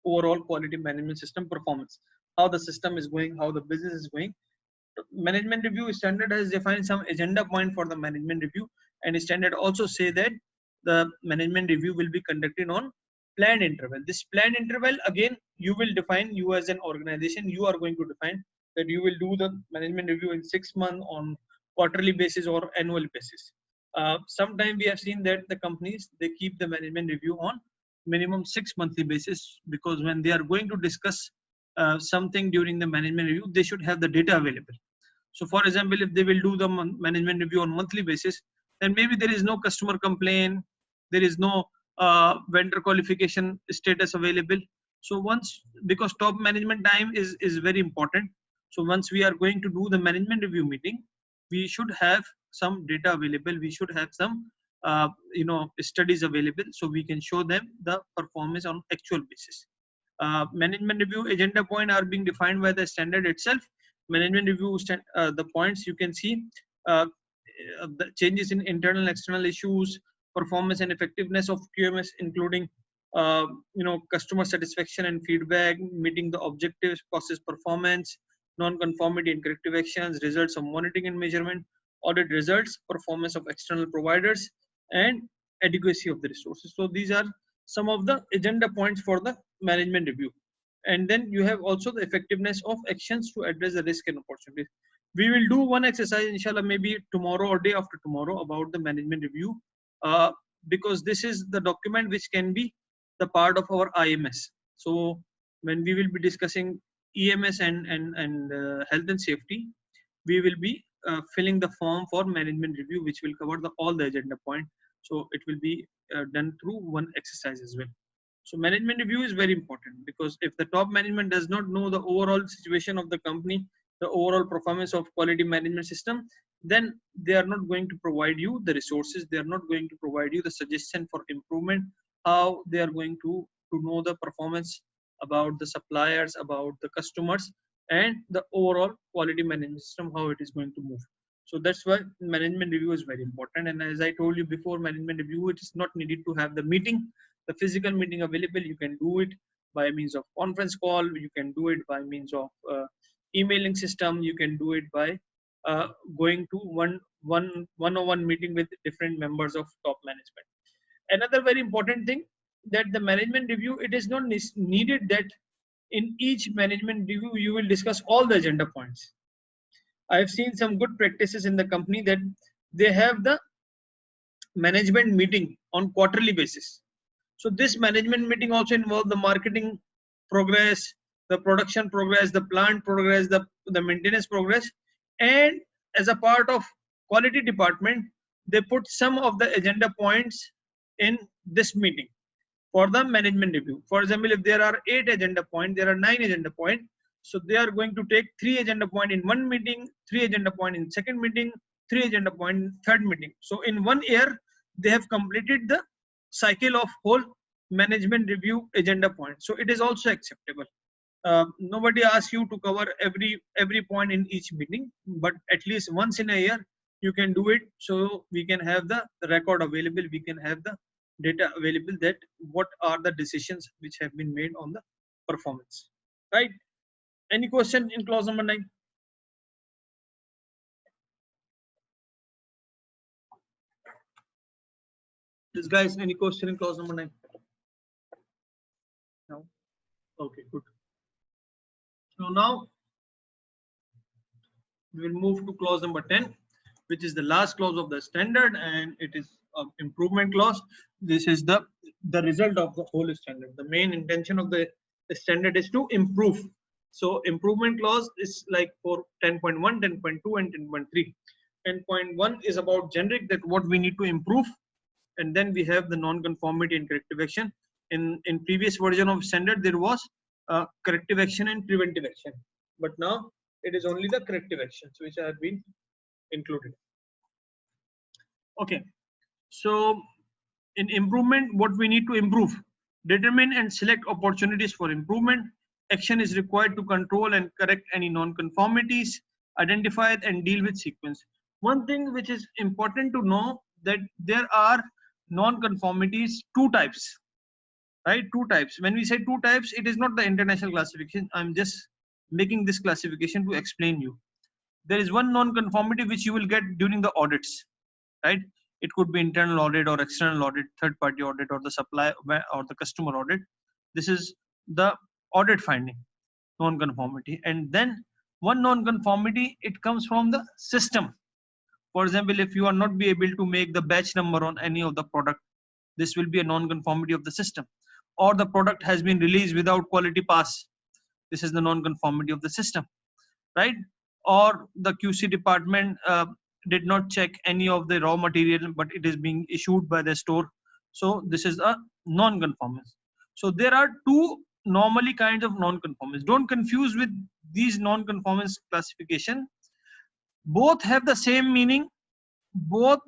[SPEAKER 1] overall quality management system performance, how the system is going, how the business is going. Management review standard has defined some agenda point for the management review, and standard also say that the management review will be conducted on planned interval. This planned interval, again, you will define, you as an organization, you are going to define that you will do the management review in 6 months, on quarterly basis, or annual basis. Sometimes we have seen that the companies, they keep the management review on minimum 6 monthly basis, because when they are going to discuss something during the management review, they should have the data available. So for example, if they will do the management review on monthly basis, then maybe there is no customer complaint, there is no vendor qualification status available. So once, because top management time is very important. So once we are going to do the management review meeting, we should have some data available. We should have some studies available, so we can show them the performance on actual basis. Management review agenda point are being defined by the standard itself. Management review the points you can see, the changes in internal and external issues, performance and effectiveness of QMS, including customer satisfaction and feedback, meeting the objectives, process performance, non-conformity and corrective actions, results of monitoring and measurement, audit results, performance of external providers, and adequacy of the resources. So these are some of the agenda points for the management review. And then you have also the effectiveness of actions to address the risk and opportunities. We will do one exercise, inshallah, maybe tomorrow or day after tomorrow, about the management review, because this is the document which can be the part of our IMS. So when we will be discussing EMS and health and safety, we will be filling the form for management review, which will cover all the agenda point. So it will be done through one exercise as well. So management review is very important, because if the top management does not know the overall situation of the company, the overall performance of quality management system, then they are not going to provide you the resources. They are not going to provide you the suggestion for improvement, how they are going to know the performance about the suppliers, about the customers, and the overall quality management system, how it is going to move. So that's why management review is very important. And as I told you before, management review, it is not needed to have the meeting, the physical meeting available. You can do it by means of conference call. You can do it by means of emailing system. You can do it by going to one-on-one meeting with different members of top management. Another very important thing, that the management review, it is not needed that in each management review you will discuss all the agenda points. I have seen some good practices in the company that they have the management meeting on quarterly basis. So this management meeting also involves the marketing progress, the production progress, the plant progress, the maintenance progress, and as a part of quality department, they put some of the agenda points in this meeting for the management review. For example, if there are 8 agenda points, there are 9 agenda points. So they are going to take 3 agenda point in one meeting, 3 agenda point in second meeting, 3 agenda point in third meeting. So in 1 year, they have completed the cycle of whole management review agenda point. So it is also acceptable. Nobody asks you to cover every point in each meeting, but at least once in a year you can do it, so we can have the record available, we can have the data available, that what are the decisions which have been made on the performance, right? Any question in clause number 9? This guys, any question in clause number 9? No. Okay, good. So now we will move to clause number 10, which is the last clause of the standard, and it is an improvement clause. This is the result of the whole standard. The main intention of the standard is to improve. So improvement clause is like for 10.1, 10.2, and 10.3. 10.1 is about generic, that what we need to improve, and then we have the non-conformity and corrective action. In previous version of standard, there was corrective action and preventive action, but now it is only the corrective actions which have been included. Okay, so in improvement, what we need to improve: determine and select opportunities for improvement. Action is required to control and correct any non-conformities, identify and deal with sequence. One thing which is important to know, that there are non-conformities 2 types, right? 2 types. When we say 2 types, it is not the international classification. I'm just making this classification to explain you. There is one non-conformity which you will get during the audits, right? It could be internal audit or external audit, third party audit, or the supply or the customer audit. This is the audit finding, non-conformity. And then one non-conformity, it comes from the system. For example, if you are not be able to make the batch number on any of the product, this will be a non-conformity of the system. Or the product has been released without quality pass. This is the non-conformity of the system, right? Or the QC department did not check any of the raw material, but it is being issued by the store. So this is a non-conformance. So there are two normally kinds of non-conformance. Don't confuse with these non-conformance classification. Both have the same meaning. Both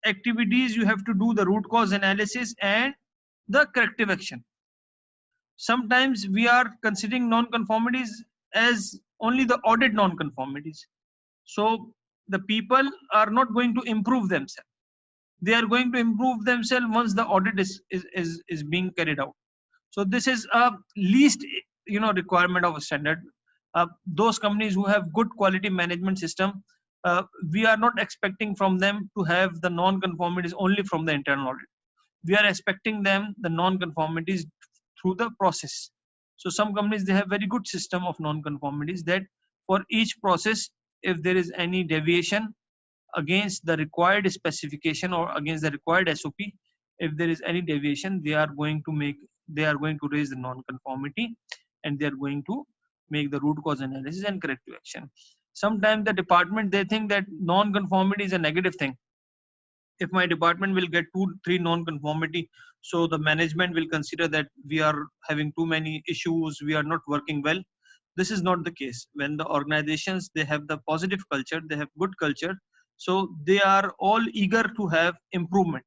[SPEAKER 1] activities you have to do the root cause analysis and the corrective action. Sometimes we are considering non-conformities as only the audit non-conformities. So the people are not going to improve themselves. They are going to improve themselves once the audit is being carried out. So this is a least requirement of a standard. Those companies who have good quality management system, we are not expecting from them to have the non-conformities only from the internal audit. We are expecting them the non-conformities through the process. So some companies, they have very good system of non-conformities, that for each process, if there is any deviation against the required specification or against the required SOP, if there is any deviation, they are going to raise the non-conformity, and they are going to make the root cause analysis and corrective action. Sometimes the department, they think that non-conformity is a negative thing. If my department will get 2-3 non-conformity, so the management will consider that we are having too many issues, we are not working well. This is not the case. When the organizations, they have the positive culture, they have good culture, so they are all eager to have improvement.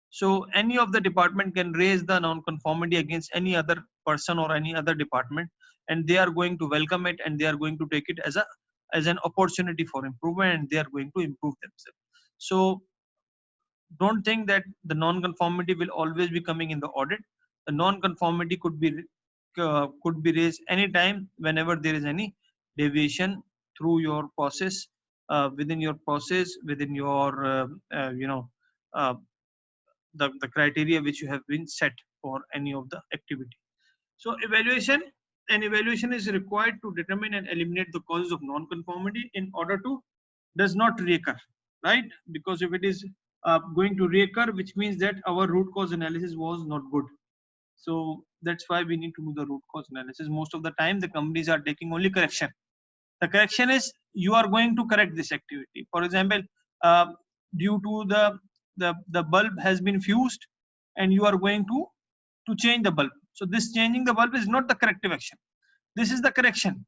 [SPEAKER 1] So any of the department can raise the non-conformity against any other person or any other department, and they are going to welcome it, and they are going to take it as an opportunity for improvement, and they are going to improve themselves. So don't think that the non-conformity will always be coming in the audit. The non-conformity could be raised anytime whenever there is any deviation through your process, within your process, within your uh, the criteria which you have been set for any of the activity. So evaluation is required to determine and eliminate the causes of non-conformity in order to does not reoccur, right? Because if it is going to reoccur, which means that our root cause analysis was not good. So that's why we need to do the root cause analysis. Most of the time, the companies are taking only correction. The correction is you are going to correct this activity. For example, uh, due to the bulb has been fused, and you are going to change the bulb. So this changing the bulb is not the corrective action. This is the correction,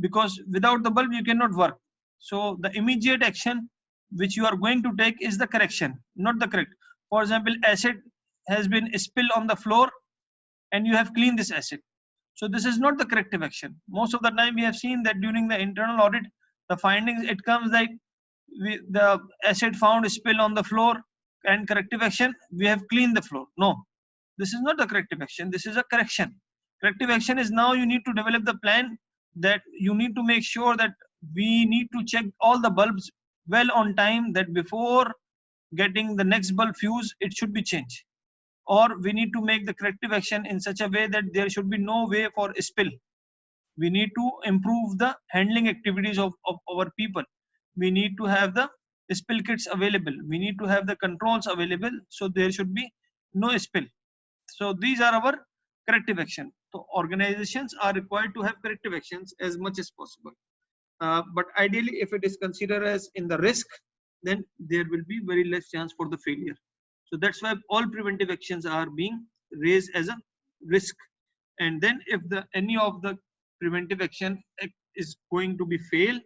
[SPEAKER 1] because without the bulb you cannot work. So the immediate action which you are going to take is the correction, not the correct. For example, acid has been spilled on the floor, and you have cleaned this acid. So this is not the corrective action. Most of the time we have seen that during the internal audit, the findings, it comes like the acid found spill on the floor, and corrective action, we have cleaned the floor. No, this is not the corrective action. This is a correction. Corrective action is now you need to develop the plan, that you need to make sure that we need to check all the bulbs well on time, that before getting the next bulb fuse, it should be changed. Or we need to make the corrective action in such a way that there should be no way for spill. We need to improve the handling activities of our people. We need to have the spill kits available. We need to have the controls available, so there should be no spill. So these are our corrective action. So organizations are required to have corrective actions as much as possible. But ideally, if it is considered as in the risk, then there will be very less chance for the failure. So that's why all preventive actions are being raised as a risk. And then if any of the preventive action is going to be fail,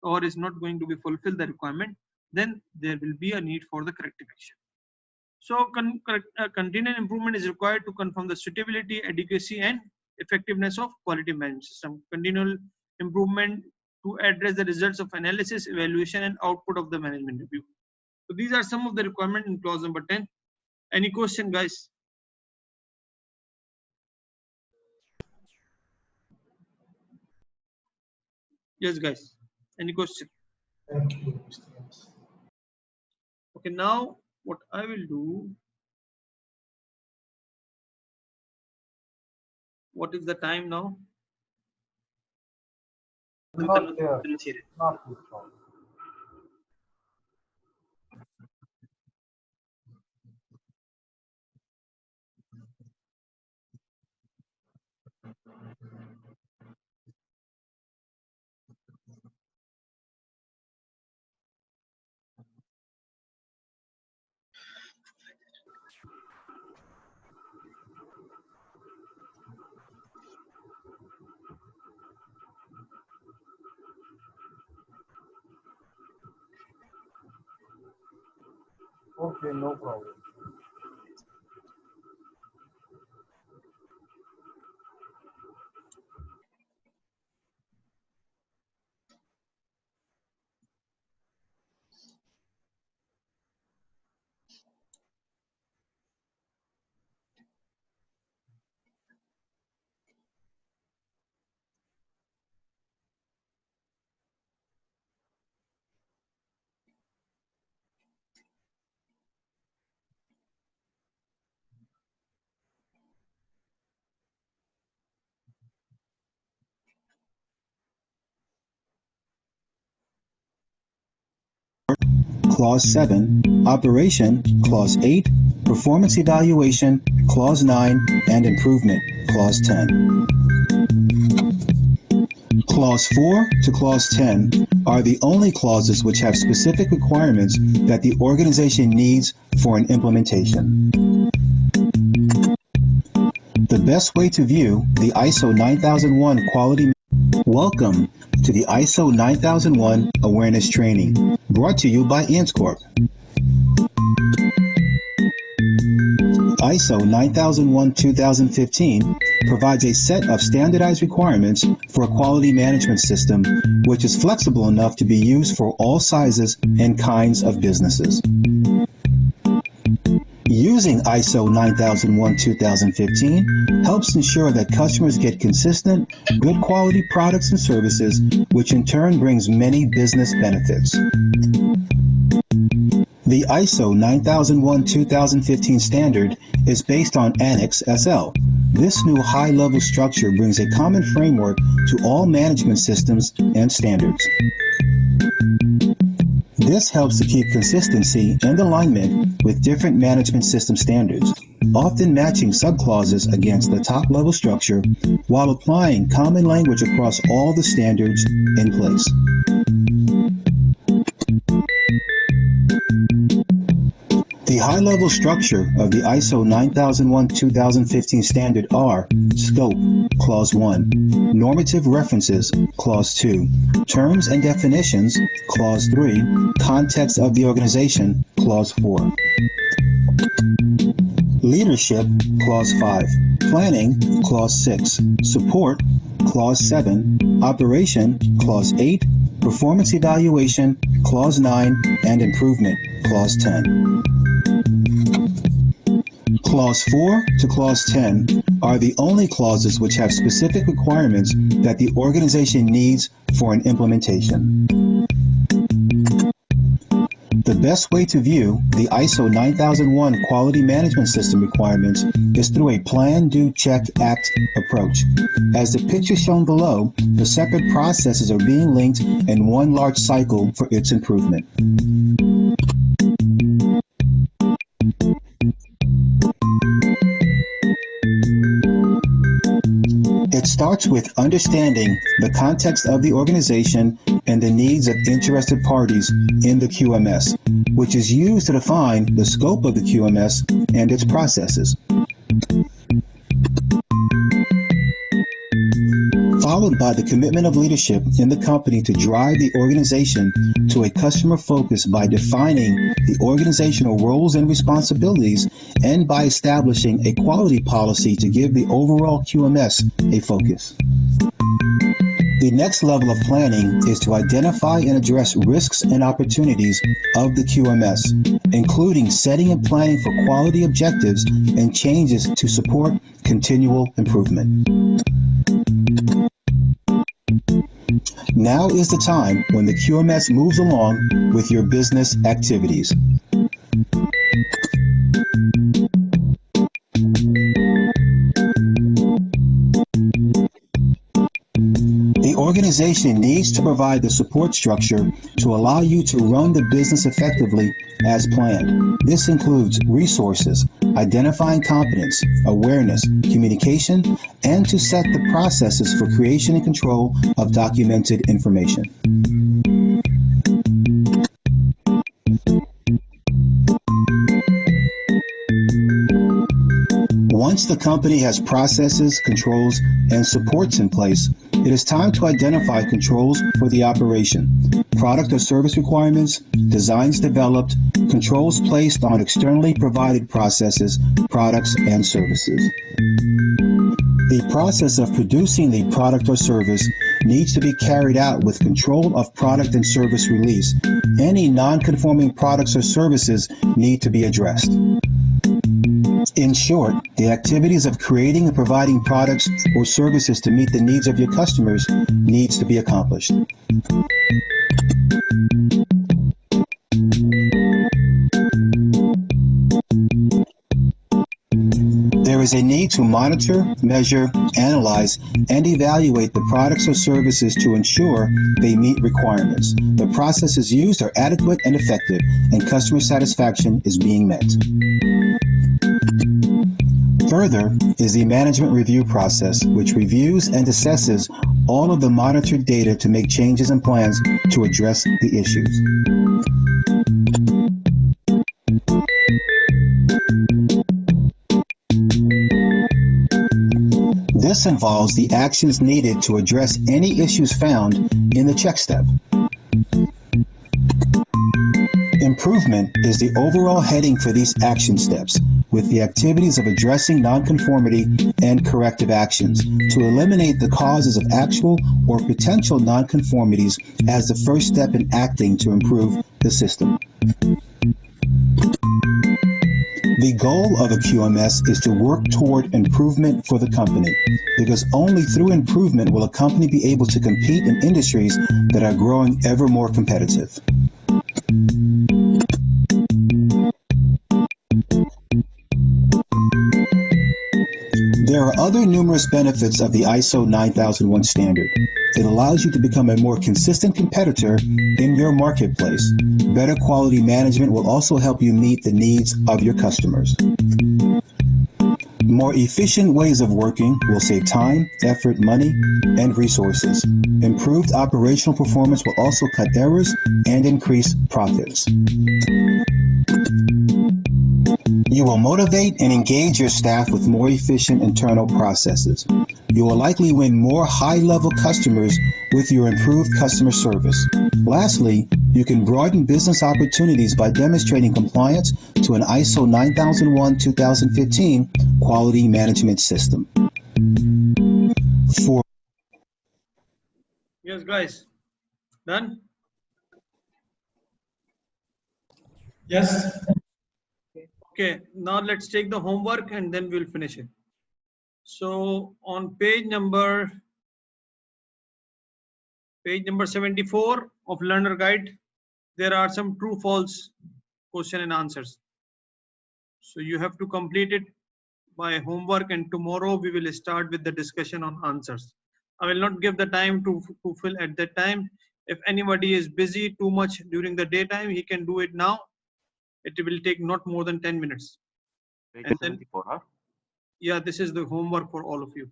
[SPEAKER 1] or is not going to be fulfill the requirement, then there will be a need for the corrective action. So continuous improvement is required to confirm the suitability, adequacy, and effectiveness of quality management system. Continual improvement to address the results of analysis, evaluation, and output of the management review. So these are some of the requirements in clause number 10. Any question, guys? Yes, guys. Any question?
[SPEAKER 3] Thank you, Mr. Anas.
[SPEAKER 1] Okay, now what I will do, what is the time now?
[SPEAKER 2] Not there.
[SPEAKER 6] Cannot hear it.
[SPEAKER 2] Not too strong. Okay, no problem.
[SPEAKER 10] Clause 7, Operation, Clause 8, Performance Evaluation, Clause 9, and Improvement, Clause 10. Clause 4 to Clause 10 are the only clauses which have specific requirements that the organization needs for an implementation. The best way to view the ISO 9001 quality. Welcome to the ISO 9001 Awareness Training, brought to you by Anscorp. ISO 9001-2015 provides a set of standardized requirements for a quality management system which is flexible enough to be used for all sizes and kinds of businesses. Using ISO 9001-2015 helps ensure that customers get consistent, good quality products and services, which in turn brings many business benefits. The ISO 9001-2015 standard is based on Annex SL. This new high-level structure brings a common framework to all management systems and standards. This helps to keep consistency and alignment with different management system standards, often matching subclauses against the top-level structure while applying common language across all the standards in place. The high-level structure of the ISO 9001-2015 standard are Scope, Clause 1, Normative References, Clause 2, Terms and Definitions, Clause 3, Context of the Organization, Clause 4. Leadership, Clause 5, Planning, Clause 6, Support, Clause 7, Operation, Clause 8, Performance Evaluation, Clause 9, and Improvement, Clause 10. Clause 4 to Clause 10 are the only clauses which have specific requirements that the organization needs for an implementation. The best way to view the ISO 9001 quality management system requirements is through a plan, do, check, act approach. As the picture shown below, the separate processes are being linked in one large cycle for its improvement. It starts with understanding the context of the organization and the needs of interested parties in the QMS, which is used to define the scope of the QMS and its processes. Followed by the commitment of leadership in the company to drive the organization to a customer focus by defining the organizational roles and responsibilities and by establishing a quality policy to give the overall QMS a focus. The next level of planning is to identify and address risks and opportunities of the QMS, including setting and planning for quality objectives and changes to support continual improvement. Now is the time when the QMS moves along with your business activities. organization needs to provide the support structure to allow you to run the business effectively as planned. This includes resources, identifying competence, awareness, communication, and to set the processes for creation and control of documented information. Once the company has processes, controls, and supports in place, it is time to identify controls for the operation, product or service requirements, designs developed, controls placed on externally provided processes, products, and services. The process of producing the product or service needs to be carried out with control of product and service release. Any non-conforming products or services need to be addressed. In short, the activities of creating and providing products or services to meet the needs of your customers needs to be accomplished. There is a need to monitor, measure, analyze, and evaluate the products or services to ensure they meet requirements, the processes used are adequate and effective, and customer satisfaction is being met. Further is the management review process, which reviews and assesses all of the monitored data to make changes and plans to address the issues. This involves the actions needed to address any issues found in the check step. Improvement is the overall heading for these action steps, with the activities of addressing nonconformity and corrective actions to eliminate the causes of actual or potential nonconformities as the first step in acting to improve the system. The goal of a QMS is to work toward improvement for the company, because only through improvement will a company be able to compete in industries that are growing ever more competitive. There are other numerous benefits of the ISO 9001 standard. It allows you to become a more consistent competitor in your marketplace. Better quality management will also help you meet the needs of your customers. More efficient ways of working will save time, effort, money, and resources. Improved operational performance will also cut errors and increase profits. You will motivate and engage your staff with more efficient internal processes. You will likely win more high-level customers with your improved customer service. Lastly, you can broaden business opportunities by demonstrating compliance to an ISO 9001-2015 quality management system.
[SPEAKER 1] Yes, guys. Done?
[SPEAKER 3] Yes.
[SPEAKER 1] Okay, now let's take the homework and then we'll finish it. So on page number 74 of learner guide, there are some true false question and answers. So you have to complete it by homework, and tomorrow we will start with the discussion on answers. I will not give the time to fill at that time. If anybody is busy too much during the daytime, he can do it now. It will take not more than 10 minutes.
[SPEAKER 9] Page
[SPEAKER 1] And
[SPEAKER 9] 74, huh?
[SPEAKER 1] Yeah, this is the homework for all of you.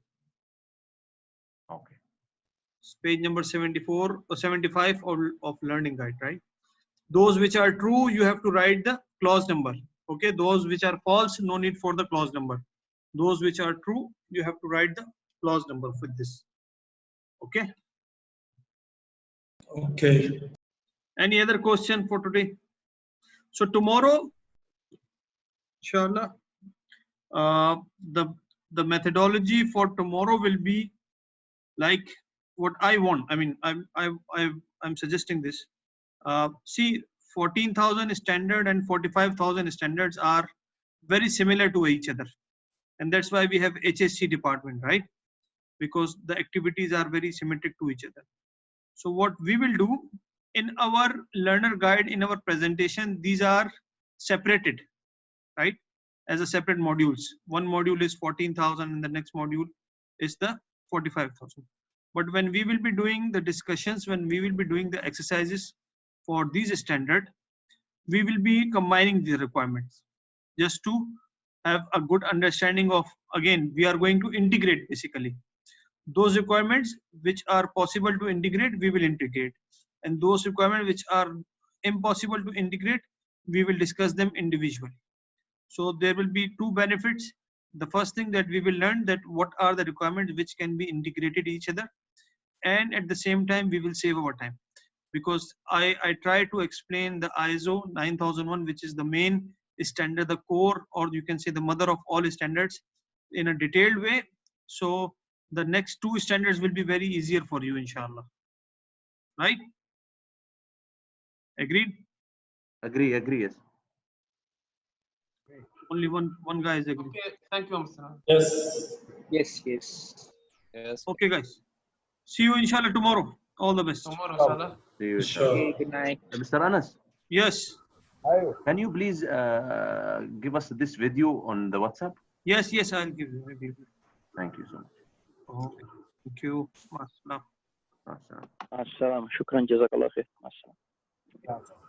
[SPEAKER 9] Okay.
[SPEAKER 1] It's page number 74 or 75 of learning guide, right? Those which are true, you have to write the clause number. Okay, those which are false, no need for the clause number. Those which are true, you have to write the clause number for this. Okay.
[SPEAKER 3] Okay.
[SPEAKER 1] Any other question for today? So tomorrow, inshallah, the methodology for tomorrow will be like what I want. I mean, I'm suggesting this. See, 14,000 standard and 45,000 standards are very similar to each other, and that's why we have HSC department, right? Because the activities are very symmetric to each other. So what we will do in our learner guide, in our presentation, these are separated, right, as a separate modules. One module is 14,000 and the next module is the 45,000. But when we will be doing the discussions, when we will be doing the exercises for these standard, we will be combining the requirements just to have a good understanding of, again, we are going to integrate basically. Those requirements which are possible to integrate, we will integrate. And those requirements which are impossible to integrate, we will discuss them individually. So there will be two benefits. The first thing that we will learn that what are the requirements which can be integrated each other, and at the same time we will save our time, because I try to explain the ISO 9001, which is the main standard, the core, or you can say the mother of all standards, in a detailed way. So the next two standards will be very easier for you, inshallah. Right? Agreed?
[SPEAKER 11] Agree, yes.
[SPEAKER 1] Only one guy is agreed.
[SPEAKER 12] Okay, thank you, Mr.
[SPEAKER 3] Yes.
[SPEAKER 5] Yes, yes.
[SPEAKER 9] Yes.
[SPEAKER 1] Okay, guys. See you, inshallah, tomorrow. All the best.
[SPEAKER 12] Tomorrow, inshallah.
[SPEAKER 11] See you,
[SPEAKER 3] Sure.
[SPEAKER 5] Okay, good night.
[SPEAKER 11] Mr. Anas,
[SPEAKER 1] Yes.
[SPEAKER 11] can you please give us this video on the WhatsApp?
[SPEAKER 1] Yes, I'll give you.
[SPEAKER 11] Thank you so much.
[SPEAKER 1] Okay. Thank you. Mashallah.
[SPEAKER 11] Mashallah.
[SPEAKER 5] مع السلامة. شكرا، جزاك الله خير. مع السلامة.